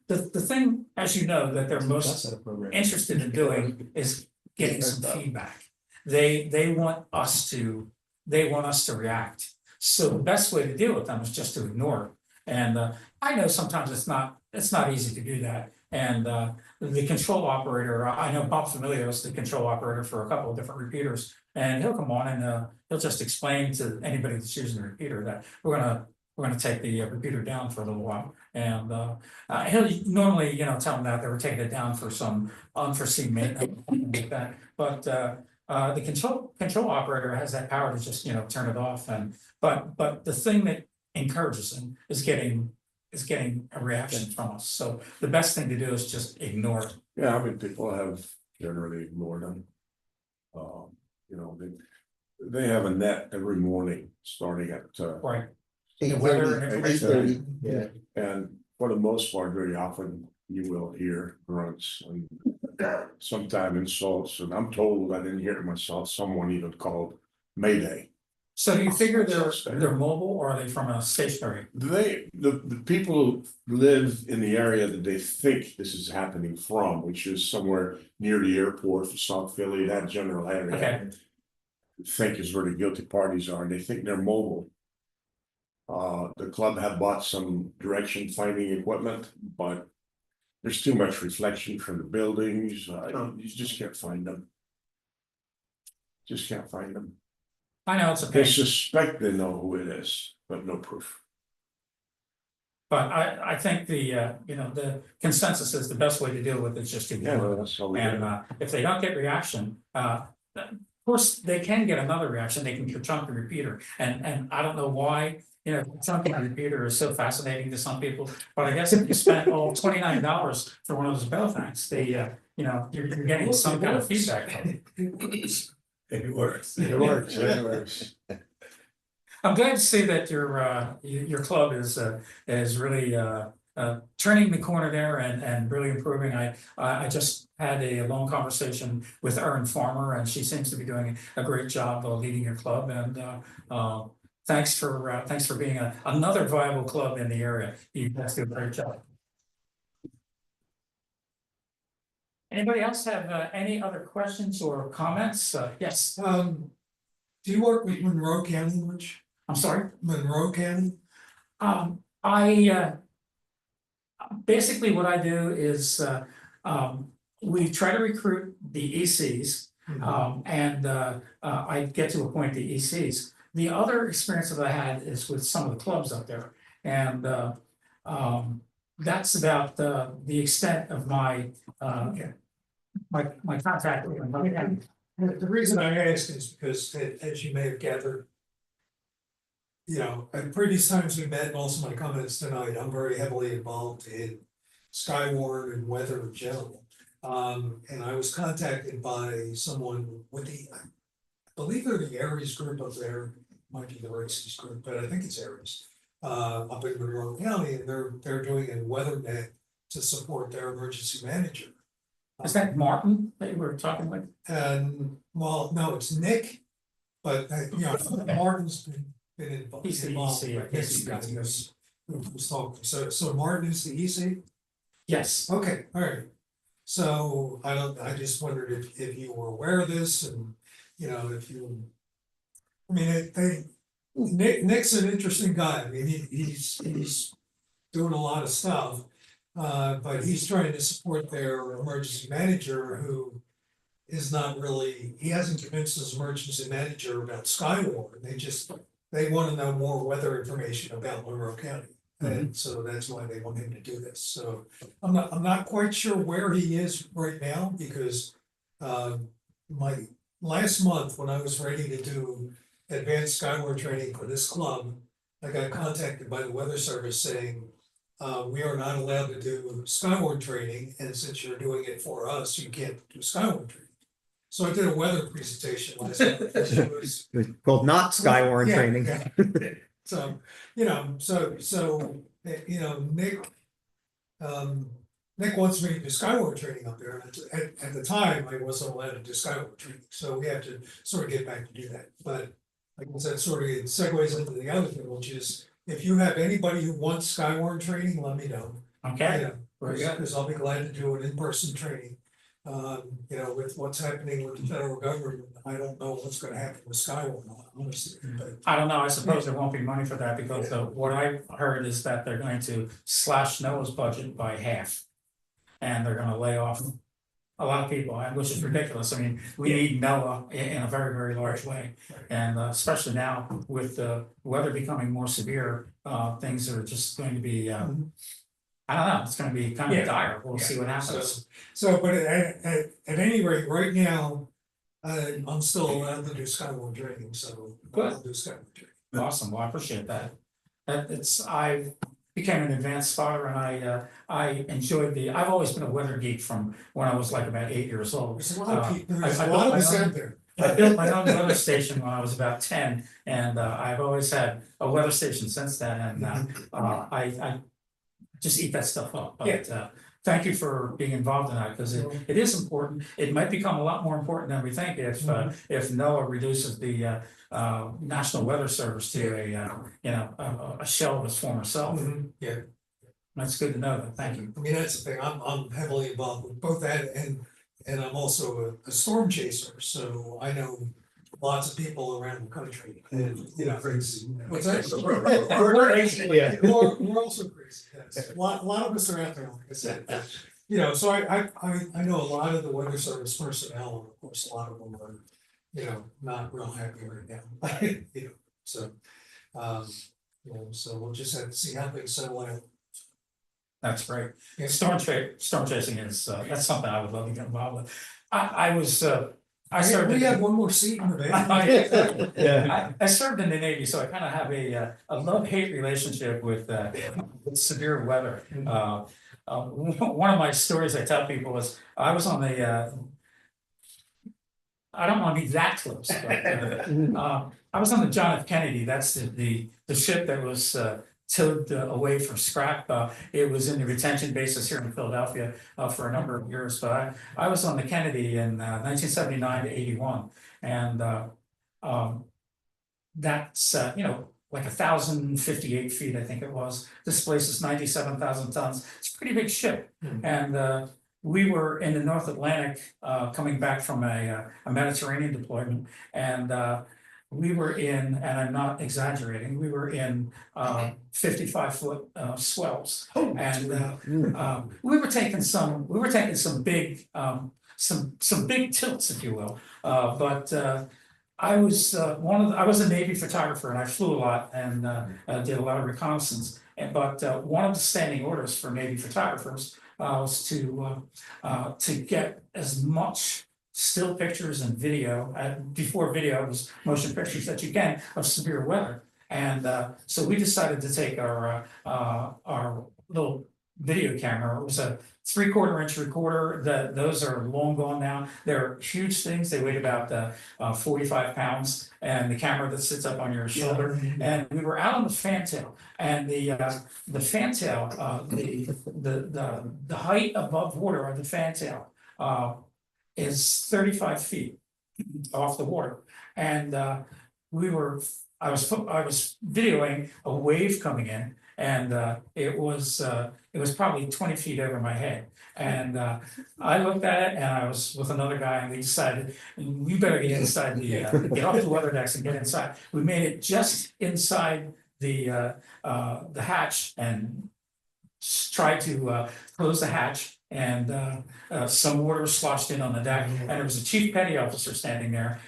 the thing, as you know, that they're most interested in doing is getting some feedback. They want us to react. So the best way to deal with them is just to ignore it. And I know sometimes it's not easy to do that. And the control operator, I know Bob Familio is the control operator for a couple of different repeaters, and he'll come on and he'll just explain to anybody that's using the repeater that we're gonna take the repeater down for a little while. And he'll normally, you know, tell them that they were taking it down for some unforeseen maintenance like that. But the control operator has that power to just, you know, turn it off. And but the thing that encourages him is getting a reaction from us. So the best thing to do is just ignore it. Yeah, I mean, people have generally ignored them. You know, they have a net every morning starting at Right. 8:30, 8:30, yeah. and for the most part, very often you will hear grunts and sometime insults. And I'm told, I didn't hear it myself, someone even called Mayday. So do you figure they're mobile or are they from a stationary? The people who live in the area that they think this is happening from, which is somewhere near the airport for South Philly, that general area. Okay. Think is where the guilty parties are, and they think they're mobile. The club have bought some direction finding equipment, but there's too much reflection from the buildings. You just can't find them. Just can't find them. I know it's a They pain, suspect they know who it is, but no proof. but I think the you know, the consensus is the best way to deal with it is just to Yeah, ignore well, it. that's all we And got. if they don't get reaction, of course, they can get another reaction, they can chunk the repeater. And I don't know why, you know, chunking the repeater is so fascinating to some people. But I guess if you spent all $29 for one of those Bellafangs, they you know, you're getting some kind of feedback from it. It works. It works, yeah. It works. I'm glad to see that your club is really turning the corner there and really improving. I just had a long conversation with Erin Farmer, and she seems to be doing a great job of leading your club. And thanks for being another viable club in the area. You guys do a great job. Anybody else have any other questions or comments? Yes, Do you work with Monroe County much? I'm sorry. Monroe County? I basically what I do is we try to recruit the ECs, and I get to appoint the ECs. The other experience that I had is with some of the clubs up there, and that's about the extent of my contact with Monroe County. The reason I ask is because, as you may have gathered, you know, at previous times we met and also my comments tonight, I'm very heavily involved in Skywarn and weather in general. And I was contacted by someone with I believe they're the Aries group up there, might be the Races group, but I think it's Aries. Up in Monroe County, and they're doing a weather net to support their emergency manager. Is that Martin that you were talking with? And, well, no, it's Nick, but, you know, Martin's been involved. He's the EC, I guess you guys use. Who was talking, so Martin is the EC? Yes. Okay, all right. So I just wondered if you were aware of this and, you know, if you. I mean, Nick's an interesting guy. I mean, he's doing a lot of stuff. But he's trying to support their emergency manager who is not really, he hasn't convinced his emergency manager about Skywarn. They want to know more weather information about Monroe County. And so that's why they want him to do this. So I'm not quite sure where he is right now because my last month when I was ready to do advanced Skywarn training for this club, I got contacted by the Weather Service saying, we are not allowed to do Skywarn training, and since you're doing it for us, you can't do Skywarn training. So I did a weather presentation last month. It was Called not Skywarn yeah, training. yeah. So, you know, you know, Nick wants me to do Skywarn training up there. And at the time, I wasn't allowed to do Skywarn training, so we have to sort of get back to do that. But I guess that sort of segues into the other thing, which is if you have anybody who wants Skywarn training, let me know. Okay. Yeah, because I'll be glad to do an in-person training. You know, with what's happening with the federal government, I don't know what's gonna happen with Skywarn, honestly, but. I don't know, I suppose there won't be money for that because what I heard is that they're going to slash NOAA's budget by half. And they're gonna lay off a lot of people, which is ridiculous. I mean, we need NOAA in a very, very large way. And especially now with the weather becoming more severe, things are just going to be, I don't know, it's gonna be kind of dire. We'll see what happens. So, but at any rate, right now, I'm still allowed to do Skywarn training, so I'll do Skywarn training. Awesome, well, I appreciate that. I became an advanced spotter and I enjoyed I've always been a weather geek from when I was like about 8 years old. There's a lot of people, there's I a lot of built us my own- out there. I built my own weather station when I was about 10 and I've always had a weather station since then and I just eat that stuff up, but thank you for being involved in that, because it is important. It might become a lot more important than we think if NOAA reduces the National Weather Service to a shell of its former self. Yeah, That's good to know, thank you. I mean, that's the thing, I'm heavily involved with both that and I'm also a storm chaser, so I know lots of people around the country and, you know. What's that? We're crazy, yeah. We're also crazy, yes. A lot of us are out there, like I said, but, you know, so I know a lot of the Weather Service personnel, and of course, a lot of them are, you know, not real happy right now. You know, so, you know, so we'll just have to see how things settle out. That's great. Yeah. Storm chasing is, that's something I would love to get involved with. I served. We have one more seat in the van. Yeah. I served in the Navy, so I kind of have a love-hate relationship with severe weather. One of my stories I tell people is I was on the I don't want to be that close, but I was on the John F. Kennedy. That's the ship that was towed away from scrap. It was in the retention bases here in Philadelphia for a number of years, but I was on the Kennedy in 1979 to 81, and that's like 1,058 feet, I think it was. This place is 97,000 tons. It's a pretty big ship, and we were in the North Atlantic coming back from a Mediterranean deployment, and we were in, and I'm not exaggerating, we were in 55-foot swells. And we were taking some big some big tilts, if you will. But I was a Navy photographer and I flew a lot and did a lot of reconnaissance. But one of the standing orders for Navy photographers was to get as much still pictures and video, before video was motion pictures, that you can of severe weather. And so we decided to take our little video camera. It was a 3/4 inch recorder. Those are long gone now. They're huge things. They weighed about 45 pounds, and the camera that sits up on your shoulder. And we were out on the fantail, and the fantail, the height above water of the fantail is 35 feet off the water. And I was videoing a wave coming in, and it was probably 20 feet over my head. And I looked at it, and I was with another guy, and we decided, we better get inside get off the weather decks and get inside. We made it just inside the hatch and tried to close the hatch, and some water sloshed in on the deck, and there was a chief petty officer standing there.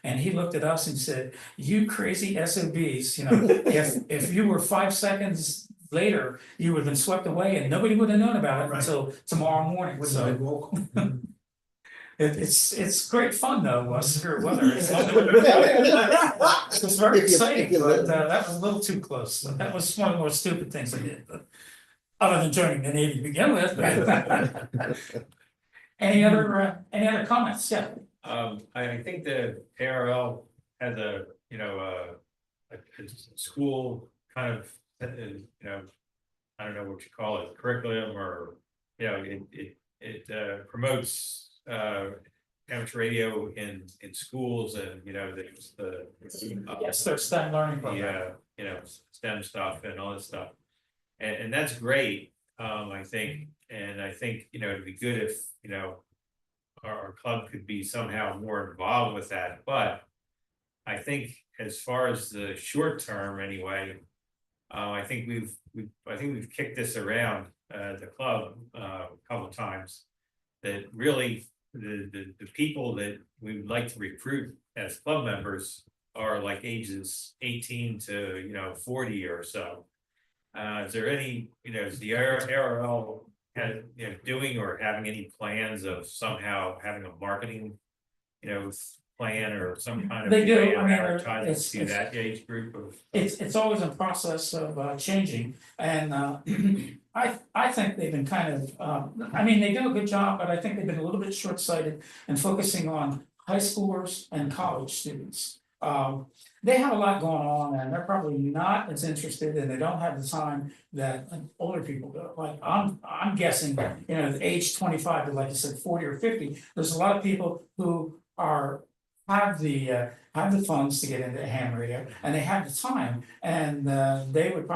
And he looked at us and said, "You crazy SOBs, you know, if you were 5 seconds later, you would have been swept away and nobody would have known about it until tomorrow morning." So it's great fun though, severe weather. It's very exciting, but that was a little too close. That was one of the more stupid things I did, but other than joining the Navy to begin with. Any other comments? Yeah. I think the ARRL has a school kind of, I don't know what you call it, curriculum, or, it promotes, amateur radio in schools, and, there's the. Yes, there's STEM learning program. STEM stuff and all this stuff. And that's great, I think, and I think, it'd be good if, our club could be somehow more involved with that, but I think as far as the short term anyway, I think we've kicked this around the club a couple of times, that really the people that we would like to recruit as club members are like ages 18 to 40 or so. Is there any, is the ARRL doing or having any plans of somehow having a marketing, plan or some kind of They do. way of I mean, advertising to that age group of? It's always in process of changing, and I think they've been kind of they do a good job, but I think they've been a little bit short-sighted and focusing on high schoolers and college students. They have a lot going on, and they're probably not as interested, and they don't have the time that older people do. Like I'm guessing, at age 25 to, like you said, 40 or 50, there's a lot of people who have the funds to get into ham radio, and they have the time, and they would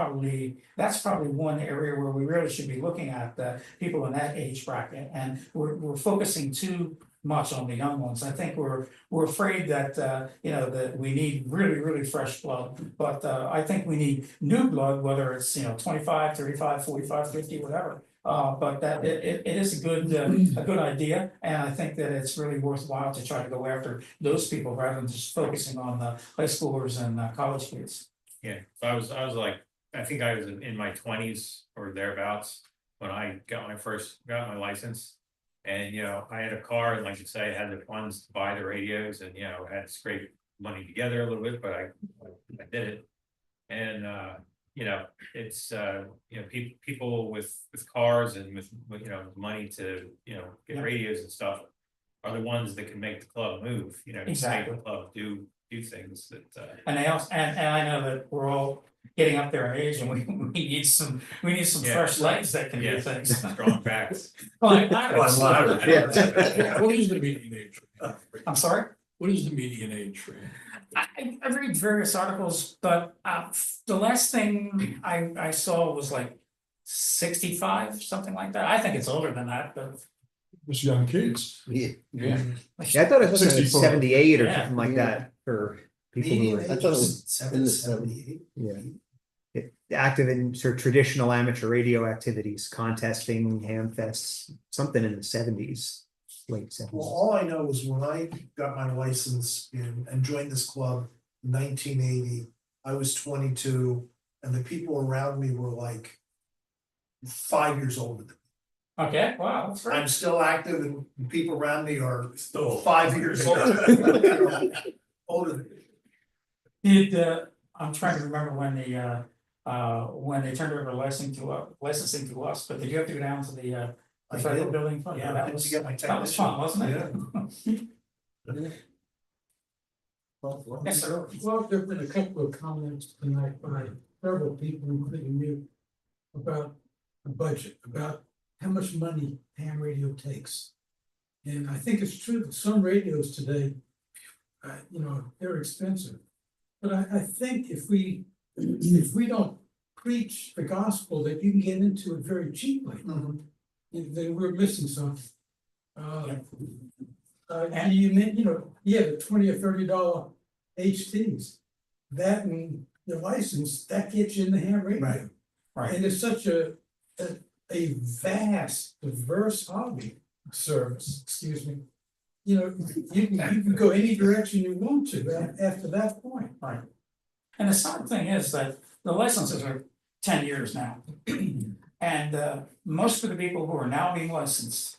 that's probably one area where we really should be looking at people in that age bracket, and we're focusing too much on the young ones. I think we're afraid that that we need really fresh blood, but I think we need new blood, whether it's 25, 35, 45, 50, whatever. But that it is a good idea, and I think that it's really worthwhile to try to go after those people rather than just focusing on the high schoolers and college kids. Yeah, so I was like, I think I was in my 20s or thereabouts when I first got my license. And, I had a car, and like you say, I had the funds to buy the radios, and, I had to scrape money together a little bit, but I did it. And, it's, people with cars and with money to, get radios and stuff are the ones that can make the club move, Exactly. make the club do things that. And they also, and I know that we're all getting up there in age, and we need some fresh legs that can do things. Strong backs. Like, What is the median age? I'm sorry? What is the median age for you? I read various articles, but the last thing I saw was like 65, something like that. I think it's older than that, but. Just young kids. Yeah. Yeah, I thought it was 64. 78 or Yeah. something like that for people who were. I thought it was in the 70s. Yeah. Active in sort of traditional amateur radio activities, contesting, ham fests, something in the 70s, late 70s. Well, all I know is when I got my license and joined this club in 1980, I was 22, and the people around me were like 5 years older than me. Okay, wow, that's I'm right. still active, and the people around me are still 5 years older. Older than me. I'm trying to remember when they turned over licensing to us, but did you have to go down to the I federal did. building? Yeah, that I had was, to get my that was fun, wasn't it? Yes, sir. Well, there've been a couple of comments tonight by several people, including you, about the budget, about how much money ham radio takes. And I think it's true that some radios today, they're expensive. But I think if we don't preach the gospel that you can get into it very cheaply, then we're missing something. And you meant, the $20 or $30 HTs, that and the license, that gets you in the ham radio. Right. And it's such a vast, diverse hobby service, excuse me. You can go any direction you want to after that point. Right. And the sad thing is that the licenses are 10 years now. And most of the people who are now being licensed,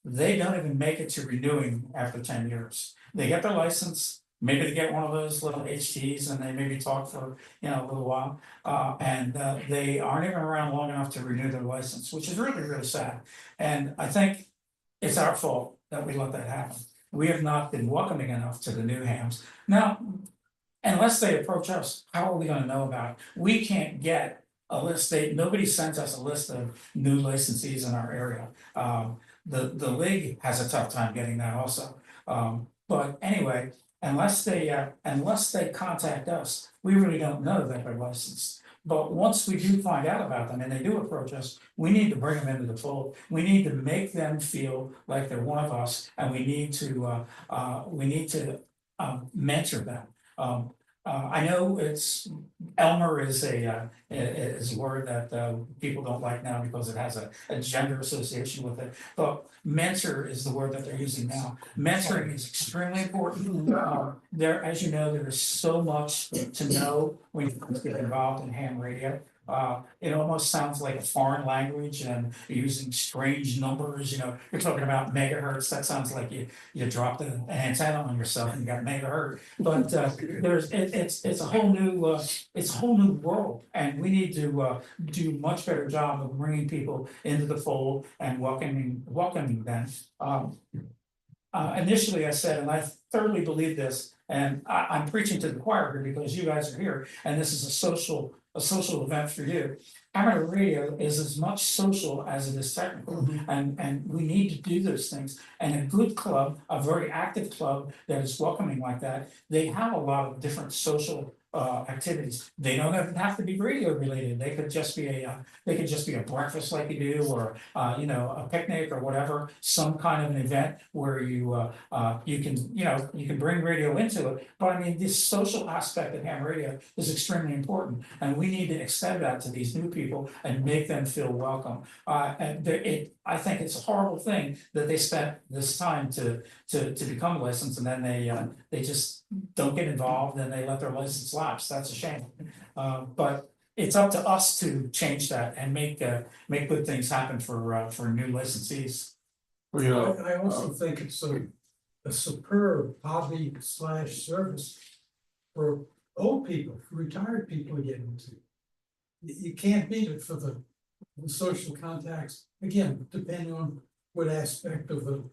they don't even make it to renewing after 10 years. They get their license, maybe they get one of those little HTs and they maybe talk for, a little while. And they aren't even around long enough to renew their license, which is really, really sad. And I think it's our fault that we let that happen. We have not been welcoming enough to the new hams. Now, unless they approach us, how are we gonna know about it? We can't get a list, nobody sends us a list of new licensees in our area. The league has a tough time getting that also. But anyway, unless they contact us, we really don't know that they're licensed. But once we do find out about them and they do approach us, we need to bring them into the fold. We need to make them feel like they're one of us, and we need to mentor them. I know Elmer is a word that people don't like now because it has a gender association with it, but mentor is the word that they're using now. Mentoring is extremely important. As you know, there is so much to know when you get involved in ham radio. It almost sounds like a foreign language and using strange numbers. You're talking about megahertz. That sounds like you dropped an antenna on yourself and you got megahertz. But it's a whole new world, and we need to do a much better job of bringing people into the fold and welcoming them. Initially, I said, and I thoroughly believe this, and I'm preaching to the choir here because you guys are here, and this is a social event for you. Amateur radio is as much social as it is technical, and we need to do those things. And a good club, a very active club that is welcoming like that, they have a lot of different social activities. They don't even have to be radio related. They could just be a breakfast like you do, or a picnic or whatever, some kind of an event where you can bring radio into it. But I mean, this social aspect of ham radio is extremely important, and we need to extend that to these new people and make them feel welcome. I think it's a horrible thing that they spent this time to become licensed, and then they just don't get involved and they let their license lapse. That's a shame. But it's up to us to change that and make good things happen for new licensees. I also think it's a superb hobby / service for old people, for retired people to get into. You can't beat it for the social contacts, again, depending on what aspect of the.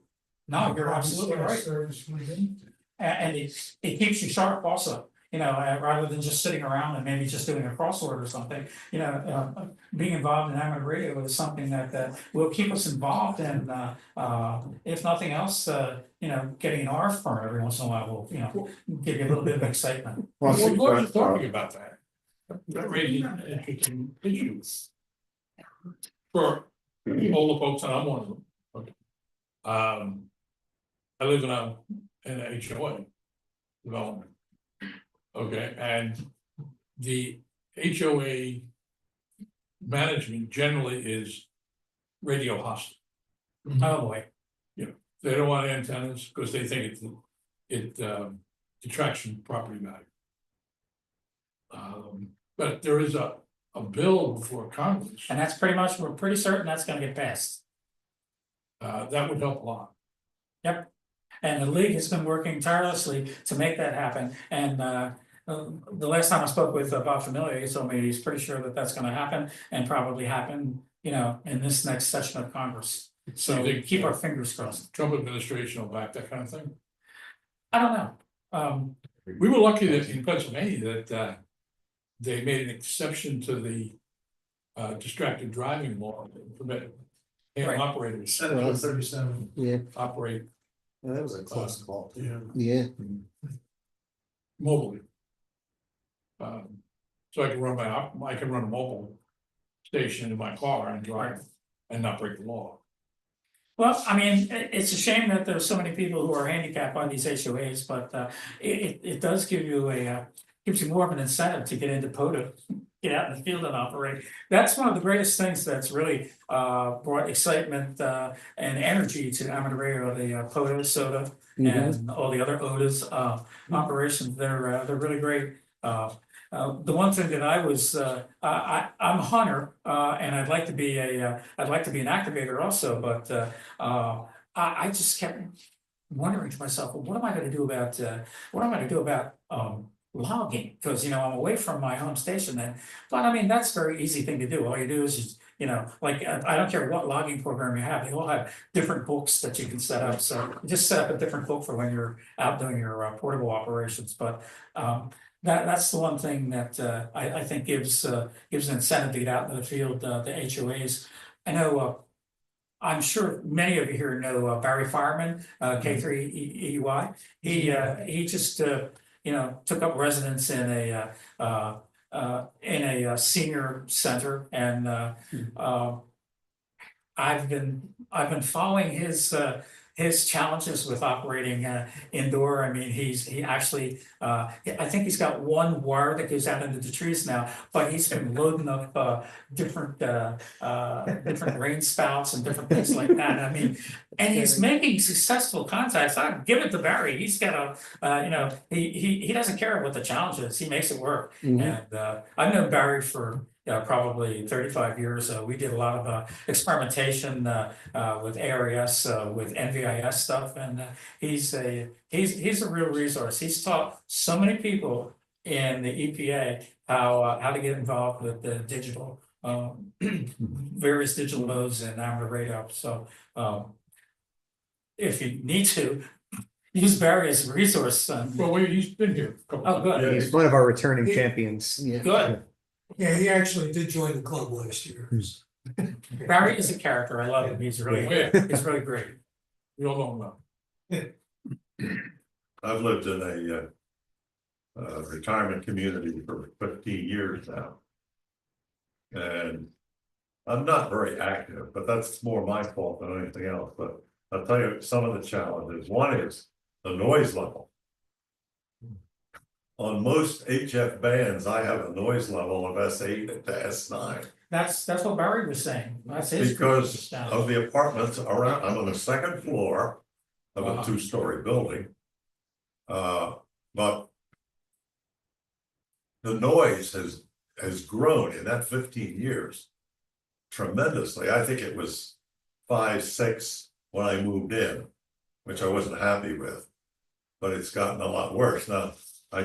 No, you're absolutely right. Service you're into. And it keeps you sharp also, rather than just sitting around and maybe just doing a crossword or something. Being involved in amateur radio is something that will keep us involved, and if nothing else, getting an RF firm every once in a while will, give you a little bit of excitement. Well, I think We're that, just talking about that. That raises an interesting issue. For all the folks, and I'm one of them. Okay. I live in an HOA development. Okay, and the HOA management generally is radio hostile. Oh boy. They don't want antennas because they think it detracts from property value. But there is a bill before Congress And that's we're pretty certain that's gonna get passed. that would help a lot. Yep. And the league has been working tirelessly to make that happen. And the last time I spoke with Bob Familia, he told me he's pretty sure that that's gonna happen and probably happen, you know, in this next session of Congress. So you think, keep our fingers crossed. Trump administration will back that kind of thing? I don't know. We were lucky that in Pennsylvania that they made an exception to the distracted driving law that permit Right. operators Senate Bill 37. Yeah, operate That was a close call. Yeah. yeah. mobilely. So I can run a mobile station in my car and drive and not break the law. Well, I mean, it's a shame that there's so many people who are handicapped on these HOAs, but it does give you gives you more of an incentive to get into POTA, get out in the field and operate. That's one of the greatest things that's really brought excitement and energy to amateur radio, the POTA, SOTA, and all the other OTAs operations. They're really great. The one thing that I was, I'm a hunter, and I'd like to be an activator also, but I just kept wondering to myself, well, what am I gonna do about logging? Because, you know, I'm away from my home station then, but I mean, that's a very easy thing to do. All you do is just, you know, like, I don't care what logging program you have, they all have different books that you can set up. So just set up a different book for when you're out doing your portable operations, but that's the one thing that I think gives an incentive to get out in the field, the HOAs. I know, I'm sure many of you here know Barry Fireman, K3EY. He just you know, took up residence in a senior center, and I've been following his challenges with operating indoor. I mean, he actually I think he's got one wire that goes out into the trees now, but he's been loading up different rain spouts and different things like that. I mean, and he's making successful contacts. I give it to Barry. He's got you know, he doesn't care what the challenge is. He makes it work. And I've known Barry for probably 35 years. We did a lot of experimentation with ARRL, with NVIS stuff, and he's a real resource. He's taught so many people in the EPA how to get involved with the digital various digital modes and amateur radio. So if you need to use Barry as a resource. Well, he's been here. Oh, good. He's one of our returning champions. Yeah. Good. Yeah, he actually did join the club last year. Barry is a character. I love him. He's really great. We all know him. I've lived in a retirement community for 15 years now. And I'm not very active, but that's more my fault than anything else. But I'll tell you some of the challenges. One is the noise level. On most HF bands, I have a noise level of S8 to S9. That's what Barry was saying. That's his. Because of the apartments around, I'm on the second floor of a two-story building. But the noise has grown in that 15 years tremendously. I think it was 5, 6 when I moved in, which I wasn't happy with, but it's gotten a lot worse. Now, I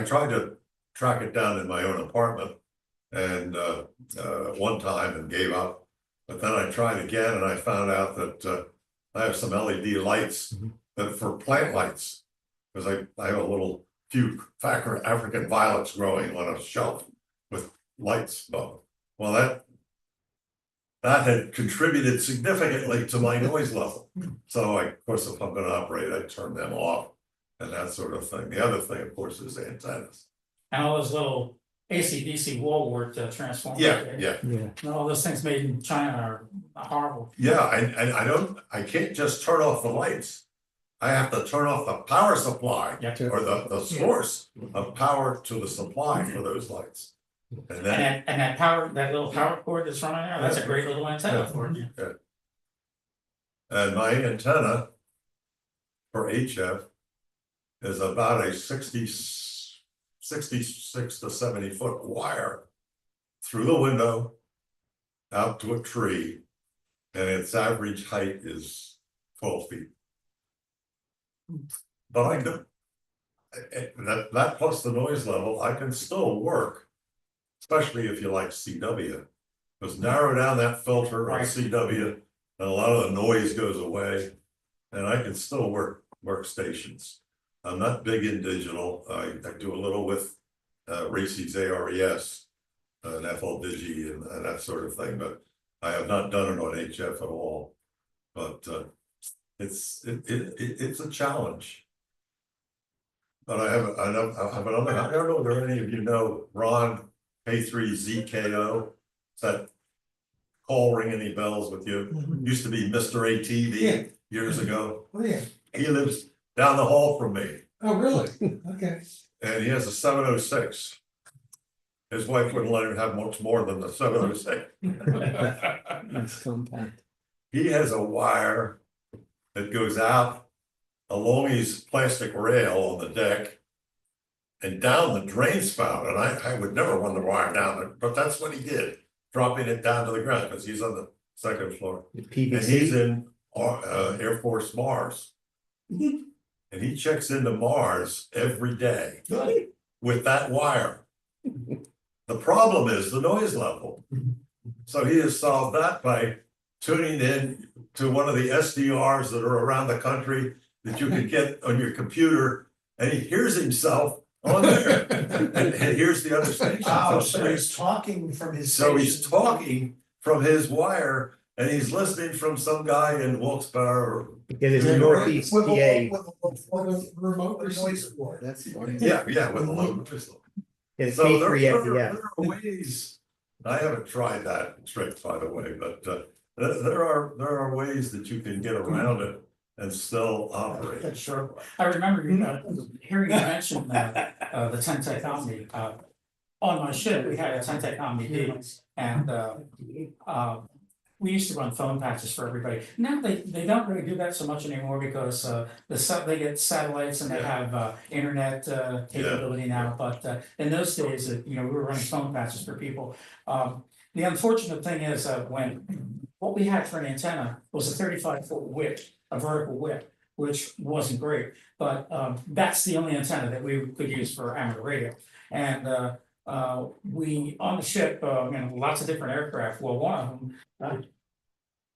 tried to track it down in my own apartment and one time and gave up, but then I tried again and I found out that I have some LED lights that for plant lights, because I have a few African violets growing on a shelf with lights above. Well, that had contributed significantly to my noise level. So of course, if I'm going to operate, I turn them off and that sort of thing. The other thing, of course, is antennas. And all those little AC/DC wall wart transformers. Yeah. And all those things made in China are horrible. Yeah, and I can't just turn off the lights. I have to turn off the power supply or the source of power to the supply for those lights. And then And that little power cord that's running there, that's a great little antenna for you. And my antenna for HF is about a 66 to 70 foot wire through the window out to a tree, and its average height is 12 feet. But that plus the noise level, I can still work. Especially if you like CW. Just narrow down that filter on Right. CW and a lot of the noise goes away. And I can still work workstations. I'm not big in digital. I do a little with Racy's ARRL and FL Digi and that sort of thing, but I have not done it on HF at all. But it's a challenge. But I have another, I don't know if any of you know Ron K3ZKO. Is that call ring any bells with you? Used to be Mr. ATV Yeah. years ago. Oh, yeah. He lives down the hall from me Oh, really? Okay. and he has a 706. His wife wouldn't let him have much more than the 706. That's compact. He has a wire that goes out along his plastic rail on the deck and down the drain spout. And I would never run the wire down there, but that's what he did, dropping it down to the ground because he's on the second floor. And he's in Air Force Mars. And he checks into Mars every day with that wire. The problem is the noise level. So he has solved that by tuning in to one of the SDRs that are around the country that you can get on your computer, and he hears himself on there and hears the other stations. Oh, so he's talking from his. So he's station. talking from his wire and he's listening from some guy in Wilkes-Barre. Yeah, there's a Northeast With PA. a remote noise support. That's funny. Yeah, with a low noise level. Yeah, So K3 there FDF. are ways, I haven't tried that trick, by the way, but there are ways that you can get around it and still operate. Sure. I remember hearing you mention the Tentec Omni. On my ship, we had a Tentec Omni D, and we used to run phone patches for everybody. Now they don't really do that so much anymore because they get satellites and they have internet capability now. But in those days, we were running phone patches for people. The unfortunate thing is when what we had for an antenna was a 35-foot width, a vertical width, which wasn't great. But that's the only antenna that we could use for amateur radio. And we on the ship, lots of different aircraft. Well,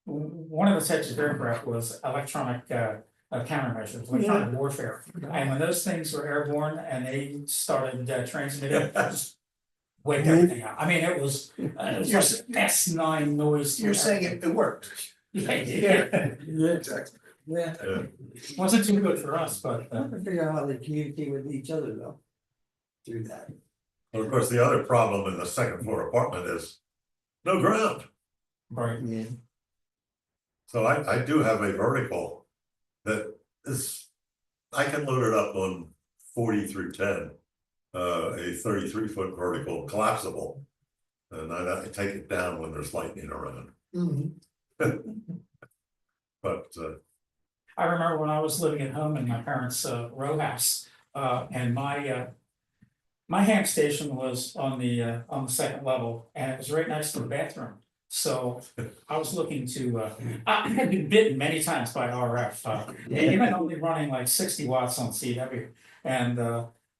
one of the types of aircraft was electronic countermeasures, electronic warfare. And when those things were airborne and they started transmitting, just wake everything out. I mean, it was just S9 noise. You're saying it worked. Yeah, Exactly. Yeah. wasn't too good for us, but I have to figure out how they communicate with each other though. Through that. Well, of course, the other problem in the second floor apartment is no ground. right. Yeah. So I do have a vertical that is, I can load it up on 40 through 10, a 33-foot vertical collapsible. And I take it down when there's lightning around. But I remember when I was living at home in my parents' row house, and my ham station was on the second level, and it was right next to the bathroom. So I was looking to, I had been bitten many times by RF, even only running like 60 watts on CW. And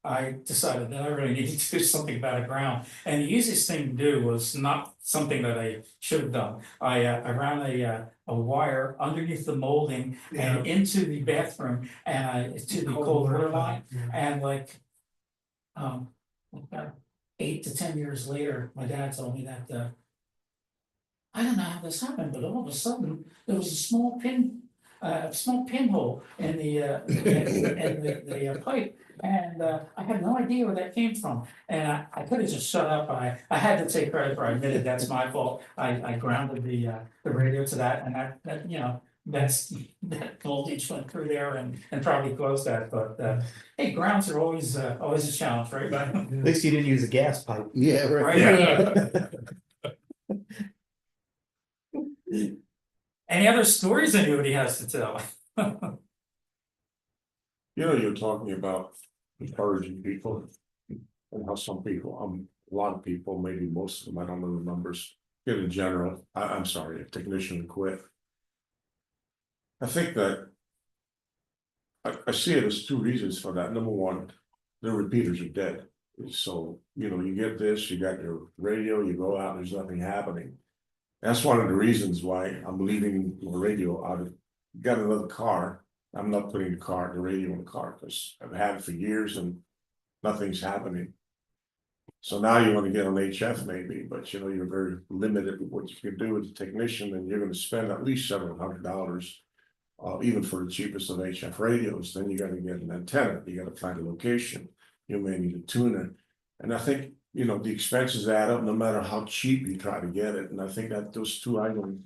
I decided that I really needed to do something about a ground. And the easiest thing to do was not something that I should have done. I ran a wire underneath the molding and into the bathroom and to the cold water line. And like, about 8 to 10 years later, my dad told me that I don't know how this happened, but all of a sudden there was a small pinhole in the pipe, and I had no idea where that came from. And I could have just shut up. I had to take credit for. I admitted that's my fault. I grounded the radio to that, and that that voltage went through there and probably closed that. But hey, grounds are always a challenge, right? At least you didn't use a gas pipe. Yeah, right. Right. Any other stories anybody has to tell? you're talking about encouraging people and how some people, a lot of people, maybe most of them, I don't know the numbers, in general, I'm sorry, a technician quit. I think that I see it as two reasons for that. Number one, the repeaters are dead. So, you get this, you got your radio, you go out, there's nothing happening. That's one of the reasons why I'm leaving my radio out of, got another car. I'm not putting the radio in the car, because I've had it for years and nothing's happening. So now you want to get on HF maybe, but you're very limited with what you can do as a technician, and you're going to spend at least several $100. Even for the cheapest of HF radios, then you got to get an antenna, you got to find a location, you may need a tuner. And I think, the expenses add up no matter how cheap you try to get it. And I think that those two items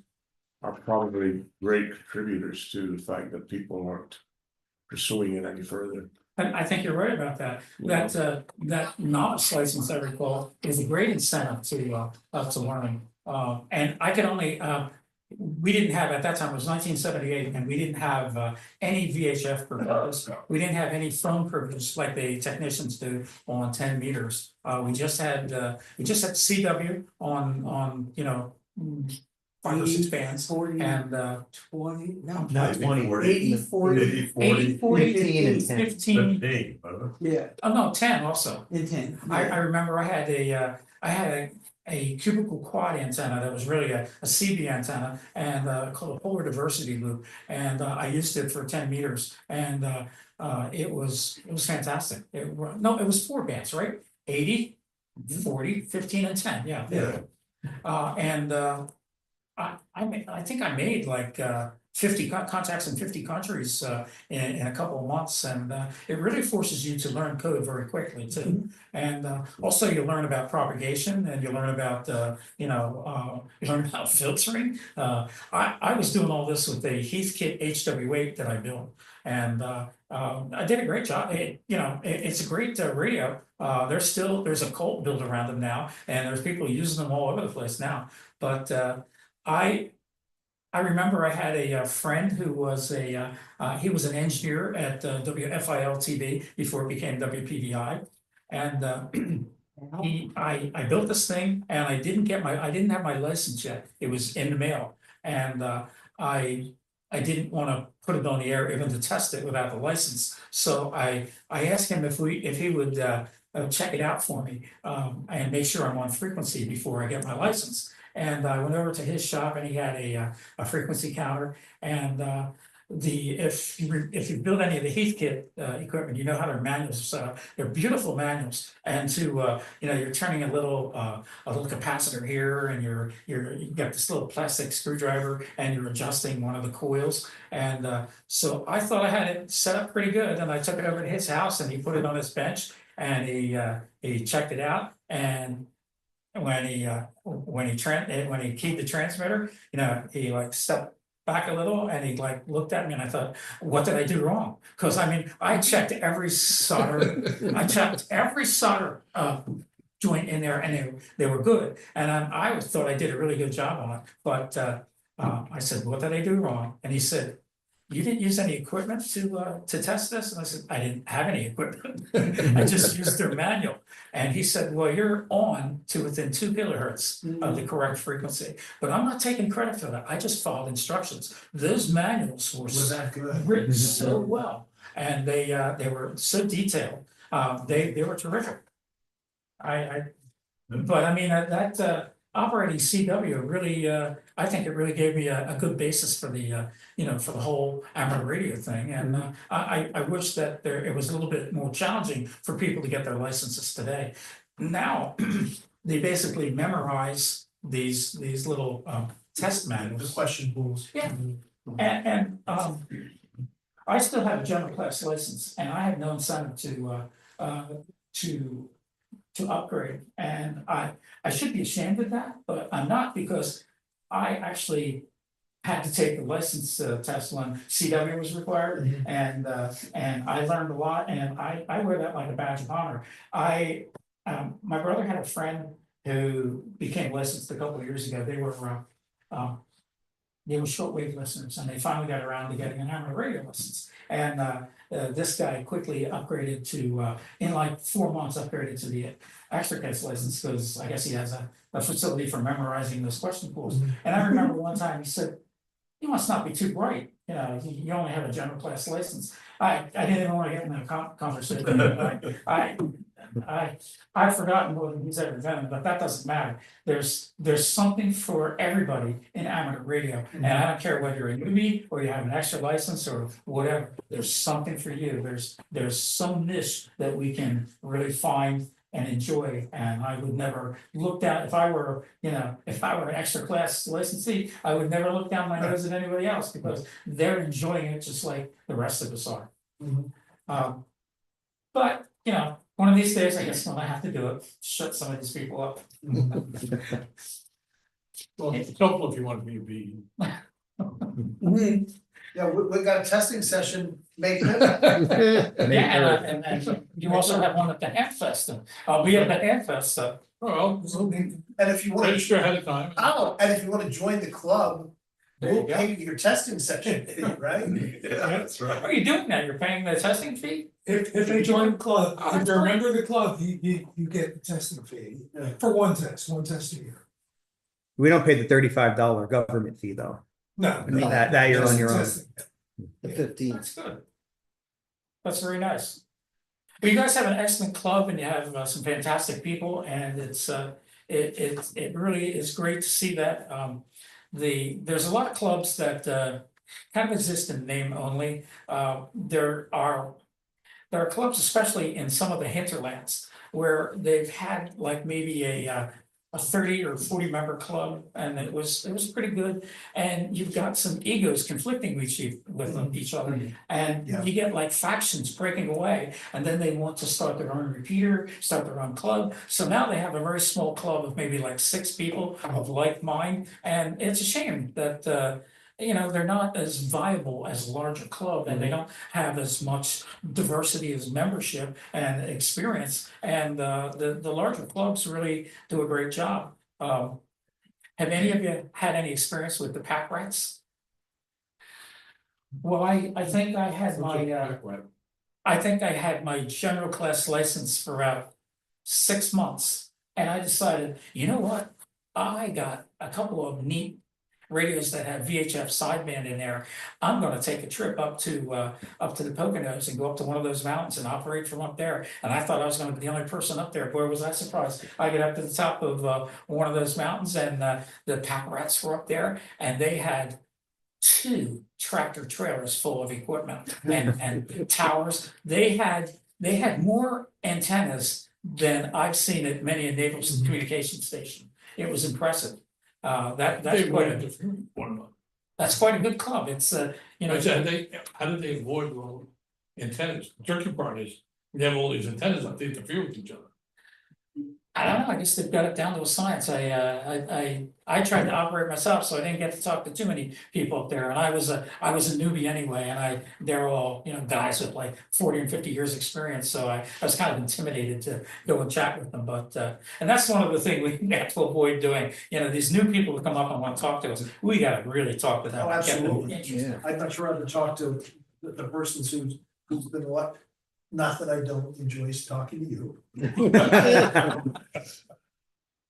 are probably great contributors to the fact that people aren't pursuing it any further. I think you're right about that. That novice license, I recall, is a great incentive to learning. And I could only, we didn't have, at that time, it was 1978, and we didn't have any VHF privileges. We didn't have any phone privileges like the technicians do on 10 meters. We just had CW on 5 or 6 bands, 40, and 20, no. Not 20. 80, 40, 80, 40, 15 and 10. 15. yeah, Oh, no, 10 also. in 10. I remember I had a cubical quad antenna that was really a CB antenna, and called a polar diversity loop, and I used it for 10 meters, and it was fantastic. It was 4 bands, right? 80, 40, 15, and 10. Yeah. And I think I made like 50 contacts in 50 countries in a couple of months, and it really forces you to learn code very quickly too. And also you learn about propagation, and you learn about you learn about filtering. I was doing all this with the Heathkit HW8 that I built, and I did a great job. It's a great radio. There's a cult built around them now, and there's people using them all over the place now. But I remember I had a friend who was he was an engineer at WFIL-TV before it became WPVI, and I built this thing, and I didn't have my license yet. It was in the mail, and I didn't want to put it on the air even to test it without the license. So I asked him if he would check it out for me and make sure I'm on frequency before I get my license. And I went over to his shop, and he had a frequency counter. And if you build any of the Heathkit equipment, you know how their manuals are set up. They're beautiful manuals. And you're turning a little capacitor here, and you got this little plastic screwdriver, and you're adjusting one of the coils. And so I thought I had it set up pretty good, and I took it over to his house, and he put it on his bench, and he checked it out. And when he keyed the transmitter, he like stepped back a little, and he like looked at me, and I thought, what did I do wrong? Because I checked every solder, joint in there, and they were good, and I thought I did a really good job on it. But I said, what did I do wrong? And he said, you didn't use any equipment to test this? And I said, I didn't have any equipment. I just used their manual. And he said, well, you're on to within 2 kilohertz of the correct frequency. But I'm not taking credit for that. I just followed instructions. Those manuals were written so well, and they were so detailed. They were terrific. But I mean, that operating CW really, I think it really gave me a good basis for the for the whole amateur radio thing. And I wish that it was a little bit more challenging for people to get their licenses today. Now they basically memorize these little test manuals. The question pools. Yeah, and I still have a general class license, and I have no incentive to upgrade, and I should be ashamed of that, but I'm not, because I actually had to take the license test when CW was required, and I learned a lot, and I wear that like a badge of honor. My brother had a friend who became licensed a couple of years ago. They were shortwave listeners, and they finally got around to getting an amateur radio license. And this guy quickly upgraded to, in like 4 months, upgraded to the extra case license, because I guess he has a facility for memorizing those question pools. And I remember one time he said, you must not be too bright. you know, you only have a general class license. I didn't even want to get in that conversation. I've forgotten whether he's ever done it, but that doesn't matter. There's something for everybody in amateur radio, and I don't care whether you're a newbie or you have an extra license or whatever. There's something for you. There's some niche that we can really find and enjoy, and I would never look down, if I were an extra class licensee, I would never look down my nose at anybody else, because they're enjoying it just like the rest of us are. But, one of these days, I guess when I have to do it, shut some of these people up. Well, it's helpful if you want me to be. Yeah, we got a testing session, May 5th. Yeah, and you also have one at the Hamfest, and I'll be at the Hamfest, so. Well, And if you want to, register ahead of time. and if you want to join the club, There you we'll go. pay you your testing session fee, right? Yeah, that's right. What are you doing now? You're paying the testing fee? If they join the club, if they're a member of the club, you get the testing fee for one test a year. We don't pay the $35 government fee though. No. I mean, that you're on your own. Testing. The 15th. That's good. That's very nice. But you guys have an excellent club, and you have some fantastic people, and it really is great to see that. There's a lot of clubs that kind of exist in name only. There are clubs, especially in some of the hinterlands, where they've had like maybe a 30 or 40 member club, and it was pretty good. And you've got some egos conflicting with each other, and Yeah. you get like factions breaking away, and then they want to start their own repeater, start their own club. So now they have a very small club of maybe like 6 people of like mind, and it's a shame that they're not as viable as a larger club, and they don't have as much diversity as membership and experience. And the larger clubs really do a great job. Have any of you had any experience with the pack rats? Well, I think I had my general class license for about 6 months, and I decided, you know what? I got a couple of neat radios that have VHF sideband in there. I'm gonna take a trip up to the Poconos and go up to one of those mountains and operate from up there. And I thought I was gonna be the only person up there. Boy, was I surprised. I get up to the top of one of those mountains, and the pack rats were up there, and they had 2 tractor trailers full of equipment and towers. They had more antennas than I've seen at many a naval communication station. It was impressive. That's quite a good club. It's How did they avoid all antennas? The tricky part is, we have all these antennas up, they interfere with each other. I don't know, I guess they've got it down to a science. I tried to operate myself, so I didn't get to talk to too many people up there, and I was a newbie anyway, and they're all, guys with like 40 and 50 years experience, so I was kind of intimidated to go and chat with them, but and that's one of the things we have to avoid doing. These new people who come up and want to talk to us, we gotta really talk to them. Oh, and get them absolutely. interested. I'd much rather talk to the person who's been what, not that I don't enjoy talking to you.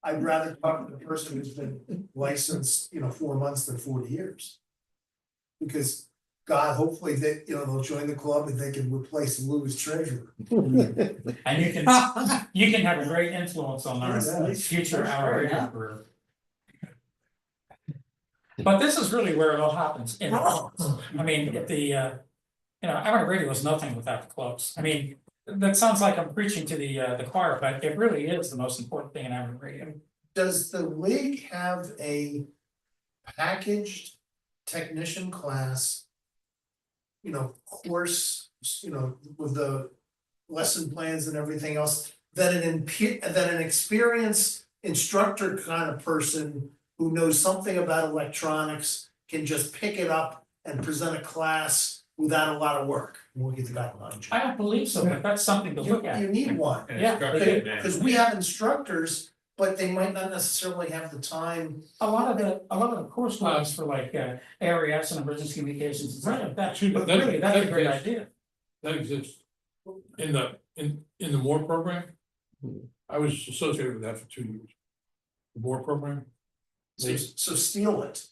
I'd rather talk to the person who's been licensed, 4 months than 40 years. Because God, hopefully they'll join the club and they can replace Lou's treasurer. And you can have a great influence on our future ARRL career. But this is really where it all happens. I mean, amateur radio is nothing without the clubs. I mean, that sounds like I'm preaching to the choir, but it really is the most important thing in amateur radio. Does the league have a packaged technician class? Course, with the lesson plans and everything else, that an experienced instructor kind of person who knows something about electronics can just pick it up and present a class without a lot of work? We'll get the guy behind you. I don't believe so, but that's something to look at. You need one, Yeah, because we have instructors, but they might not necessarily have the time. a lot of the course lines for like ARRL and emergency communications and stuff like that. Actually, But that- really, that's a that great exists. idea. That exists. In the MARC program, I was associated with that for 2 years. The MARC program, So steal it.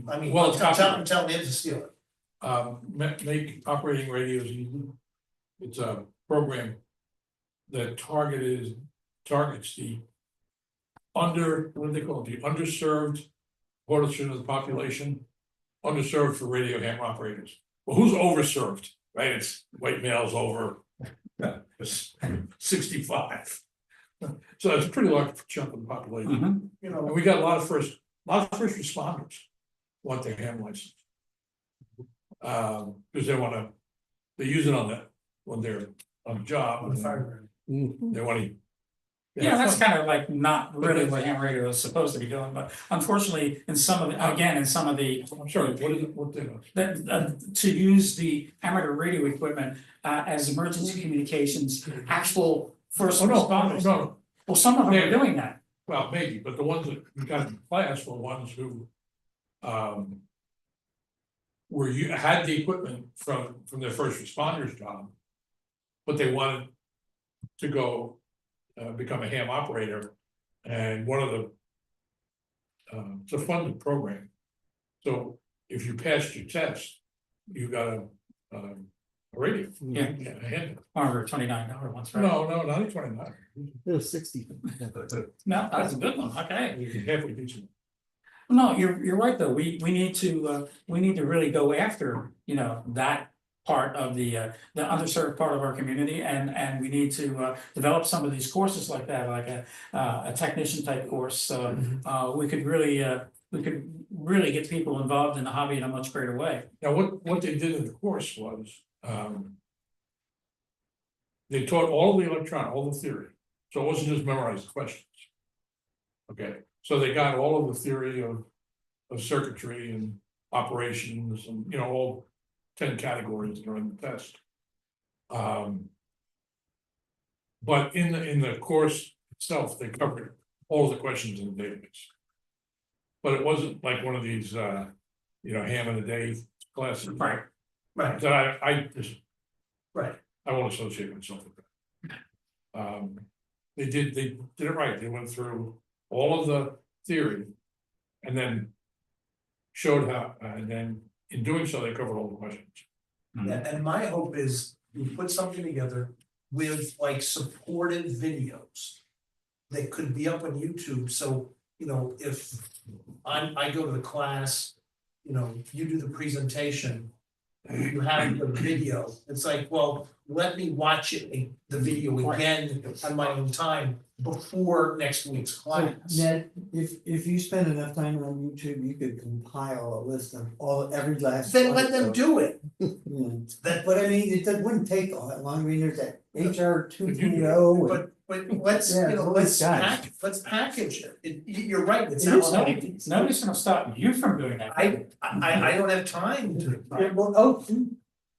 I mean, Well, it's tell him to steal it. Make operating radios easy. It's a program that targets the what do they call it, the underserved portion of the population, underserved for radio ham operators. Well, who's overserved, right? It's white males over 65. So it's a pretty large chunk of the population. You know, And we got a lot of first responders want their ham license. Because they use it on that, when they're on the job, and they want to. Yeah, that's kind of like not really what ham radio is supposed to be doing, but unfortunately, in some of the, I'm sorry, what to use the amateur radio equipment as emergency communications, actual first responders. No, Well, some of them are doing that. well, maybe, but the ones that we got in class were ones who had the equipment from their first responders job, but they wanted to go become a ham operator, and one of the it's a funded program. So if you passed your test, you got a radio. Yeah. A ham. $129 ones, right? No, not even 29. It was 60. No, that's a good one, okay. You can halfway decent. No, you're right, though, we need to really go after, that part of the underserved part of our community, and we need to develop some of these courses like that, like a technician type course. We could really get people involved in the hobby in a much greater way. Now, what they did in the course was, they taught all the electronic, all the theory, so it wasn't just memorized questions. Okay, so they got all of the theory of circuitry and operations, and all 10 categories that are in the test. But in the course itself, they covered all of the questions in the database. But it wasn't like one of these ham in a day classes. Right. That I just. Right. I won't associate myself with that. They did it right. They went through all of the theory and then showed how, and then in doing so, they covered all the questions. And my hope is we put something together with like supportive videos that could be up on YouTube. So, if I go to the class, you do the presentation, you have the video, it's like, well, let me watch the video again on my own time before next week's class. Ned, if you spend enough time on YouTube, you could compile a list of every last. Then let them do it. But I mean, it wouldn't take all that long, I mean, there's that HR 2.0. But let's, Yeah, let's package it. You're right, it's Nobody's gonna stop you from doing that. I don't have time to.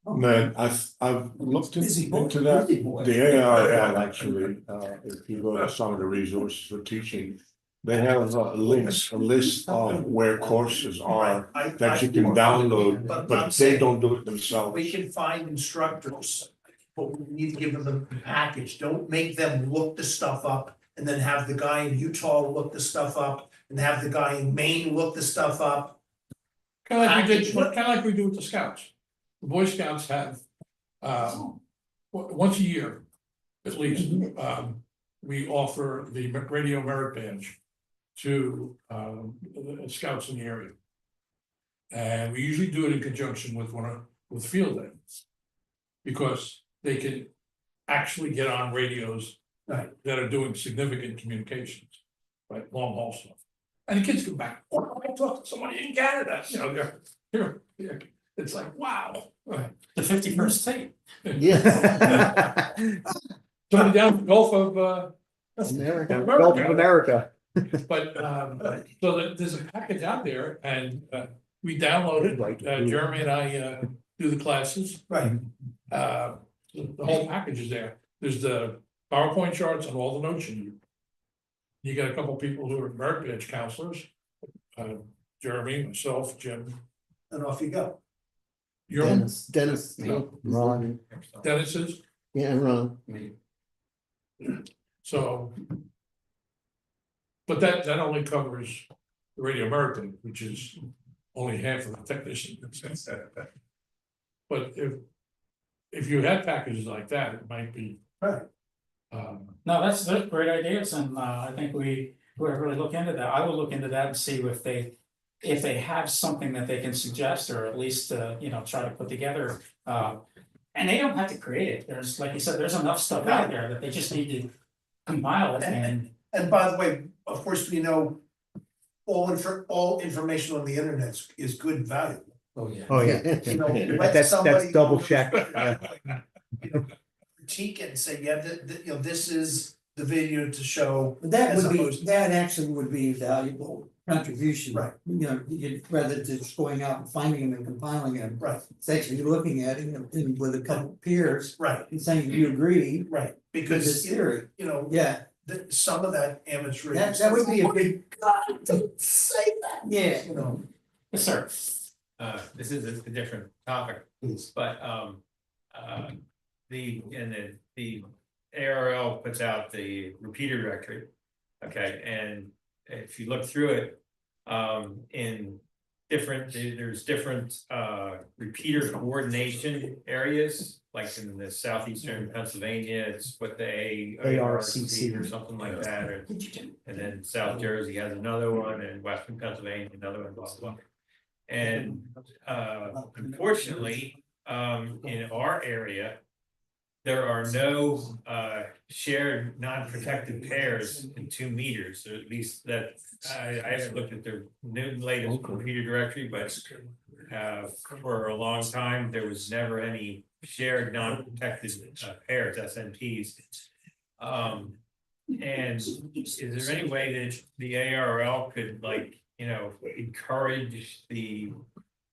Man, I've looked into that, the ARRL actually, if you go to some of the resources for teaching. They have a list of where courses are that you can download, but they don't do it themselves. We can find instructors, but we need to give them the package, don't make them look the stuff up. And then have the guy in Utah look the stuff up, and have the guy in Maine look the stuff up. Kind of like we do with the Scouts. The Boy Scouts have, once a year, at least, we offer the radio merit badge to the Scouts in the area. And we usually do it in conjunction with field day. Because they can actually get on radios that are doing significant communications, right, long haul stuff. And the kids come back, I talked to somebody in Canada, they're here. It's like, wow. The 51st state. Yeah. Somebody down the Gulf of America. Gulf of America. But so there's a package out there, and we downloaded, Jeremy and I do the classes. Right. The whole package is there. There's the PowerPoint charts and all the notes you need. You got a couple people who are merit badge counselors, Jeremy, myself, Jim. And off you go. Dennis, Ron. Dennis is. Yeah, Ron. So. But that only covers Radio American, which is only half of the technician. But if you had packages like that, it might be. Right. No, that's great ideas, and I think we would really look into that. I will look into that and see if they have something that they can suggest, or at least you know, try to put together. And they don't have to create it. There's, like you said, there's enough stuff out there that they just need to compile it and. And by the way, of course, we know all information on the internet is good value. Oh, yeah. Oh, yeah. You know, let That's somebody double check. you know, critique it and say, yeah, you know, this is the video to show. But that as would be, opposed to- that actually would be a valuable contribution. Right. You know, rather than just going out and finding them and compiling them. Right, It's actually looking at it and with a couple of peers right, and saying, you agree right, with because, this theory. you know, Yeah, some of that amateur. that would be a big, God, don't say that. yeah. You know, Yes, sir. This is a different topic, but, the ARRL puts out the repeater directory. Okay, and if you look through it, in there's different, repeater coordination areas. Like in the southeastern Pennsylvania, it's what the ARCC or something like that, and then South Jersey has another one, and Western Pennsylvania, another one, blah, blah, blah. And unfortunately, in our area, there are no shared non-protected pairs in 2 meters, or at least that I haven't looked at their latest computer directory, but for a long time, there was never any shared non-protected pairs, SNPs. And is there any way that the ARRL could, like, you know, encourage the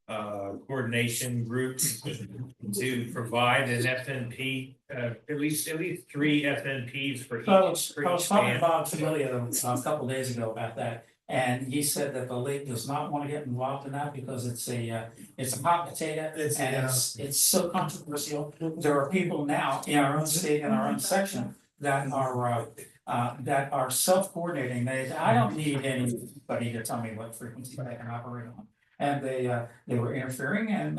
coordination groups to provide an SNP, at least 3 SNPs for each. I was talking to band? Bob Familia a couple days ago about that, and he said that the league does not want to get involved in that because it's a hot potato. And it's so controversial. There are people now in our own state and our own section that are self-coordinating. I don't need anybody to tell me what frequency I can operate on. And they were interfering, and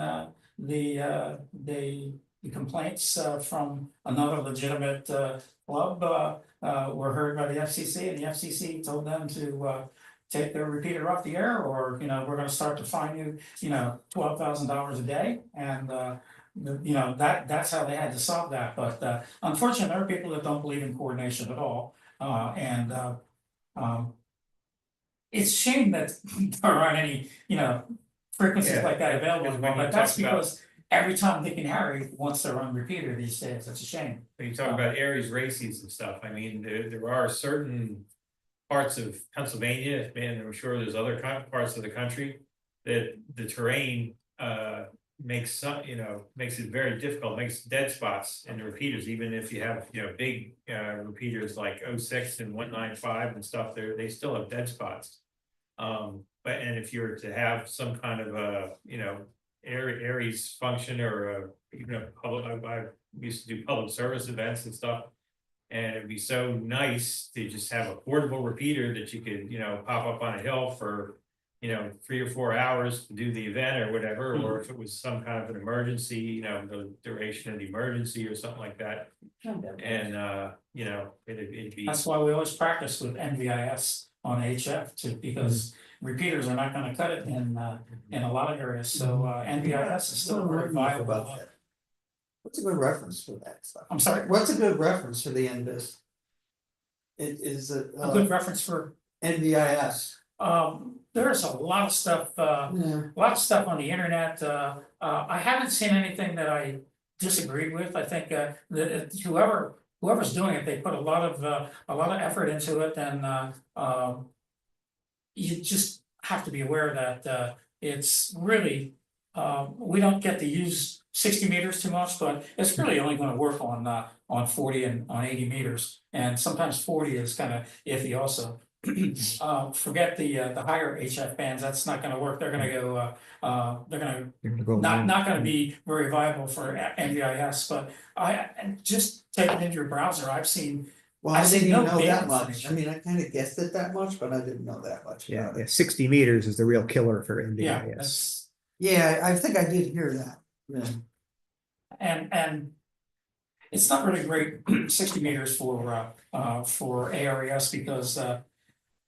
the complaints from another legitimate club were heard by the FCC, and the FCC told them to take their repeater off the air, or, you know, we're gonna start to fine you, you know, $12,000 a day. And you know, that's how they had to solve that. But unfortunately, there are people that don't believe in coordination at all. It's a shame that there aren't any, you know, frequencies like that available, because when you but that's talk about- because every time Dick and Harry wants their own repeater these days. It's a shame. When you talk about Aries races and stuff, I mean, there are certain parts of Pennsylvania, and I'm sure there's other parts of the country that the terrain makes it very difficult, makes dead spots in the repeaters, even if you have, you know, big repeaters like 06 and 195 and stuff, they still have dead spots. But if you were to have some kind of a, you know, Aries function, or a, you know, I used to do public service events and stuff. And it'd be so nice to just have a portable repeater that you could, you know, pop up on a hill for, you know, 3 or 4 hours to do the event or whatever, or if it was some kind of an emergency, you know, the duration of the emergency or something like that. And you know, it'd be. That's why we always practice with NVIS on HF too, because repeaters are not gonna cut it in a lot of areas. So NVIS is still very viable. About that. What's a good reference for that stuff? I'm sorry, What's a good reference for the NVIS? It is a good reference for, NVIS. there's a lot of stuff, Yeah. a lot of stuff on the internet. I haven't seen anything that I disagreed with. I think that whoever's doing it, they put a lot of effort into it, and you just have to be aware that it's really, we don't get to use 60 meters too much, but it's really only going to work on 40 and on 80 meters, and sometimes 40 is kind of iffy also. Forget the higher HF bands. That's not going to work. They're going to go. They're going to not going to be very viable for NVIS. But I just take it into your browser. I've seen Well, I I've seen didn't even no know that big much. fish. I mean, I kind of guessed it that much, but I didn't know that much. Yeah, about it. 60 meters is the real killer for Yeah, NDIS. that's, Yeah, I think I did hear that. Yeah. and it's not really great 60 meters for ARRS because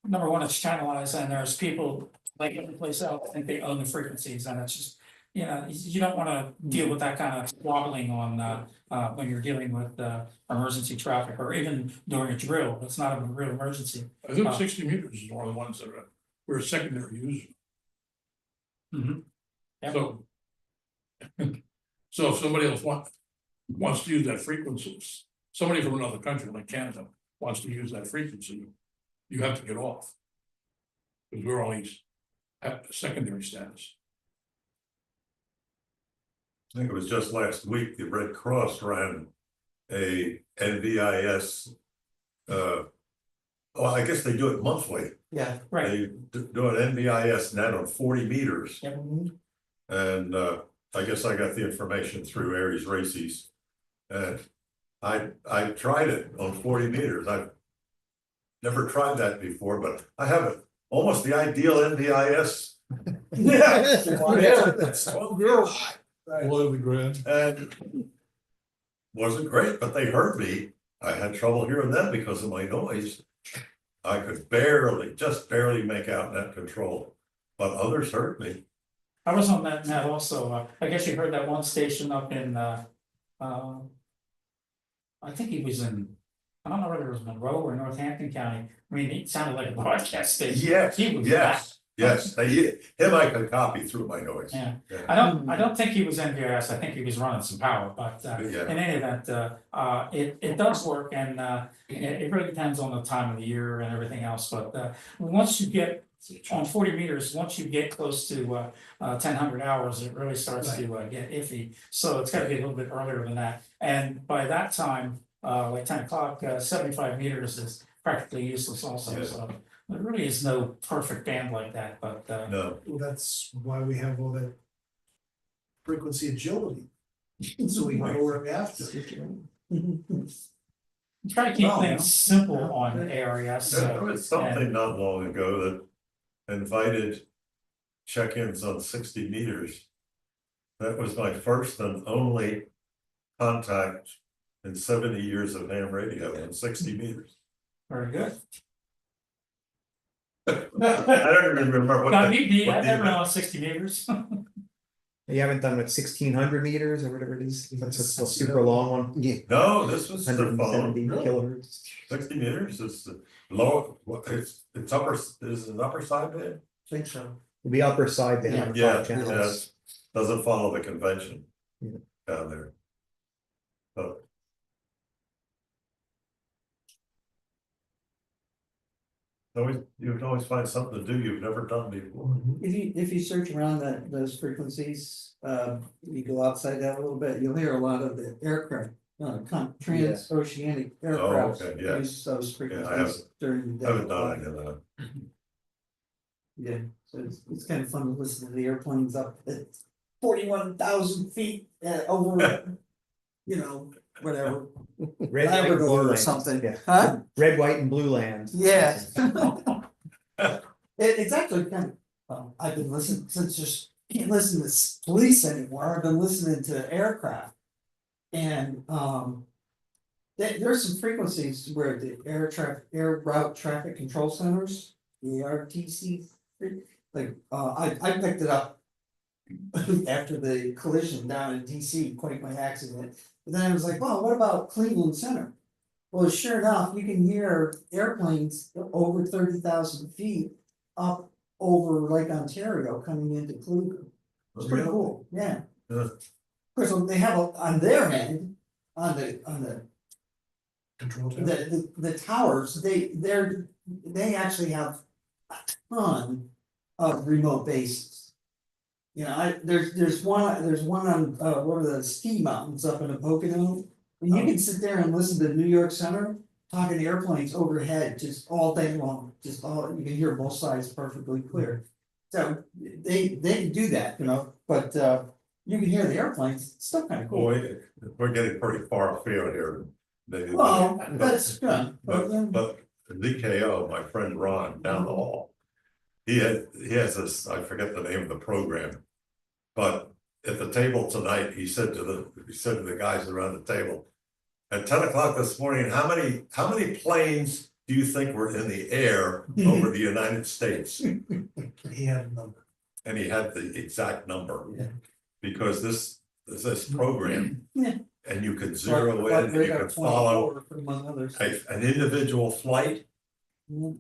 number one, it's channelized and there's people like every place else, I think they own the frequencies and it's just, you know, you don't wanna deal with that kind of wobbling on when you're dealing with emergency traffic or even during a drill. It's not a real emergency. I think 60 meters is one of the ones that we're a secondary user. Mhm. Yep. So. So if somebody else wants to use that frequency, somebody from another country like Canada wants to use that frequency, you have to get off. Because we're only at secondary status. I think it was just last week, the Red Cross ran a NVIS. Well, I guess they do it monthly. Yeah. Right. They do an NVIS net on 40 meters. Yep. And I guess I got the information through Aries Races. And I tried it on 40 meters. I've never tried that before, but I have it almost the ideal NVIS. That's 12 years. Below the ground. And wasn't great, but they heard me. I had trouble hearing them because of my noise. I could just barely make out net control, but others heard me. I was on that net also. I guess you heard that one station up in I think he was in, I don't know whether it was Monroe or Northampton County. I mean, it sounded like a broadcast station. Yes, He was yes, him I could copy through my noise. Yeah. I don't think he was NVIS. I think he was running some power, but Yeah. in any event, it does work and it really depends on the time of the year and everything else, but once you get on 40 meters, once you get close to 1000 hours, it really starts to get iffy. So it's gotta be a little bit earlier than that. And by that time, like 10 o'clock, 75 meters is practically useless also, Yeah. so there really is no perfect band like that, but No, Well, that's why we have all that frequency agility. So we know where we have to. try to keep No, things no. simple on ARRS. there was something not long ago that invited check-ins on 60 meters. That was my first and only contact in 70 years of ham radio on 60 meters. Very good. I don't even remember what. Got the- me beat, what I've the never event- been on 60 meters. You haven't done what 1600 meters or whatever it is. That's a super long one. Yeah. No, this was the phone. 170 kilohertz. 60 meters is the low, it's upper, is it upper side band? Think so. It'll be upper side band. on Yeah, 5 channels. yes, doesn't follow the convention. Yeah. Down there. But. You can always find something to do you've never done before. If you search around those frequencies, you go outside that a little bit, you'll hear a lot of the aircraft. Transoceanic aircraft okay, yeah. use those haven't- frequencies during the I day. haven't done any of that. Yeah, so it's kind of fun to listen to the airplanes up at 41,000 feet over, you know, whatever. Red, white, and Labrador blue or land. something. Yeah. Huh? Red, white, and blue land. Yeah. It's actually kind of, I've been listening, since just can't listen to police anymore, I've been listening to aircraft. And there's some frequencies where the air route traffic control centers, the RTC, like, I picked it up. After the collision down in DC, quite my accident, but then I was like, well, what about Cleveland Center? Well, sure enough, you can hear airplanes over 30,000 feet up over Lake Ontario coming into Cleveland. It's pretty cool, yeah. Yeah. Of course, they have on their end, on the Control tower. the towers, they actually have a ton of remote bases. You know, there's one on one of the ski mountains up in the Pocono. And you can sit there and listen to New York Center talking airplanes overhead just all day long, you can hear both sides perfectly clear. So they can do that, you know, but you can hear the airplanes, it's still kind of cool. Boy, we're getting pretty far afield here. Well, that's good. But DKO, my friend Ron down the hall. He has this, I forget the name of the program. But at the table tonight, he said to the guys around the table. At 10 o'clock this morning, how many planes do you think were in the air over the United States? He had a number. And he had the exact number. Yeah. Because this program. Yeah. And you could zero in and you Radar could follow 24, among others. an individual flight. Yeah.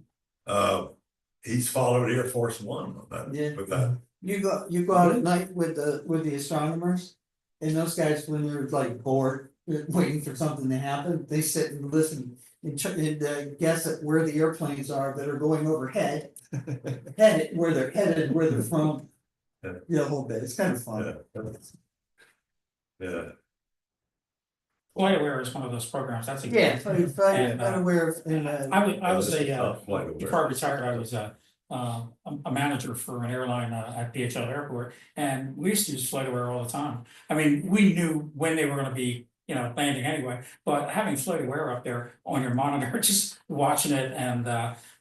He's followed Air Force One on that, Yeah. with that. You go out at night with the astronomers, and those guys, when they're like bored, waiting for something to happen, they sit and listen and guess at where the airplanes are that are going overhead. Where they're headed, where they're from. Yeah. A whole bit, it's kind of fun. Yeah. FlightAware is one of those programs, that's a. Yeah, And, I'm aware of, and, I was This is a, not FlightAware. before I retired, I was a manager for an airline at PHL Airport, and we used to use FlightAware all the time. I mean, we knew when they were gonna be, landing anyway, but having FlightAware up there on your monitor, just watching it and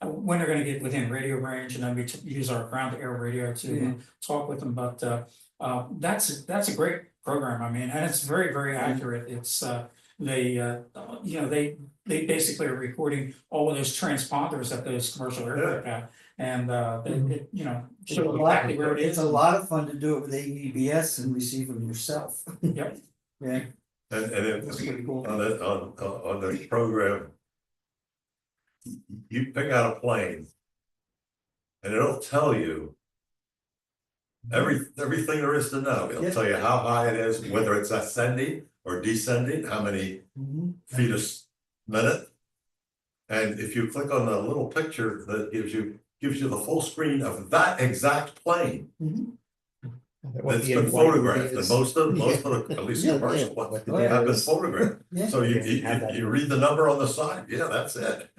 when they're gonna get within radio range, and then we use our ground to air radio to talk with them, but that's a great program, I mean, and it's very, very accurate, it's they basically are recording all of those transponders that those commercial aircraft have. And show exactly where it is. It's a lot of fun to do it with AEBS and receive them yourself. Yep. Yeah. And it That's was pretty cool. on the program. You pick out a plane. And it'll tell you. Everything there is to know. It'll Yep. tell you how high it is, whether it's ascending or descending, how many feet a minute. And if you click on the little picture that gives you the full screen of that exact plane. That's been photographed, and most of the, at least the commercial ones, have been photographed. Yeah. So you read the number on the side, yeah, that's it.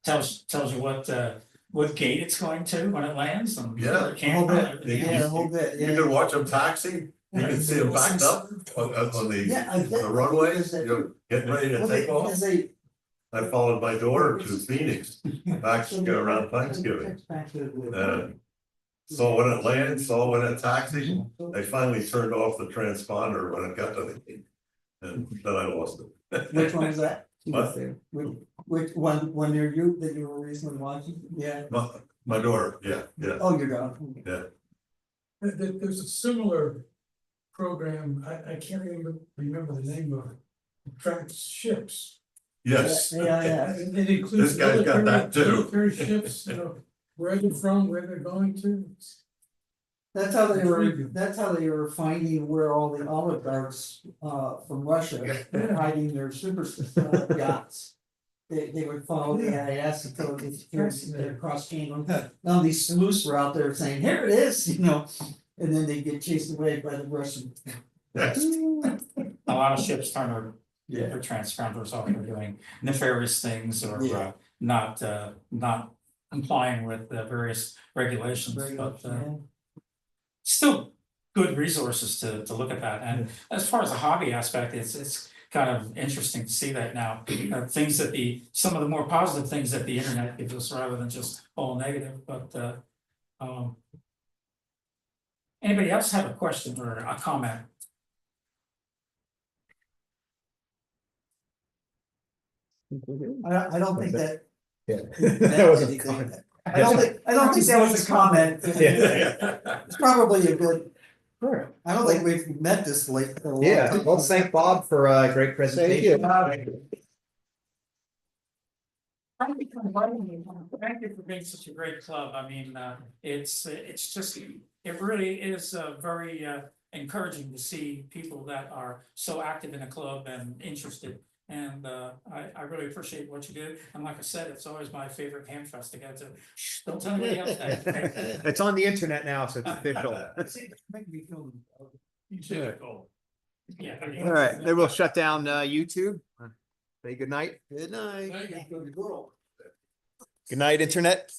Tells you what gate it's going to when it lands and. Yeah. A whole Camera, bit, yeah, a whole bit, You yeah. can watch them taxi, you can see them backed up on the runways, getting ready to take off. Because they. I followed my daughter to Phoenix, back around Thanksgiving. Saw when it landed, saw when it taxied, they finally turned off the transponder when it got to the gate. And then I lost it. Which one is that? What? Which one near you that you were recently watching? Yeah. My daughter, yeah. Oh, you're gone. Yeah. There's a similar program, I can't even remember the name of it, tracks ships. Yes. Yeah. And it includes This guy's got that too. military ships, where they're from, where they're going to. That's how they were finding where all the oligarchs from Russia were hiding their super yachts. They would follow the IS until they cross channel. Now these sleuths were out there saying, here it is, and then they get chased away by the Russians. A lot of ships turn their transponders off, they're doing nefarious things or not complying with the various regulations, but still good resources to look at that. And as far as the hobby aspect, it's kind of interesting to see that now. Things that some of the more positive things that the internet gives us rather than just all negative, but anybody else have a question or a comment? I don't think that. Yeah. That was a comment. I don't think that was a comment. It's probably a good. Sure. I don't think we've met this late. for a long Yeah, time. well, thank Bob for a great presentation. Thank Thank you for being such a great club. I mean, it's just, it really is very encouraging to see people that are so active in the club and interested. And I really appreciate what you do. And like I said, it's always my favorite ham fest to go to. Shh, don't tell anybody else that. It's on the internet now, so it's official. Yeah. All right, then we'll shut down YouTube. Say good night. Good night. Good night, internet.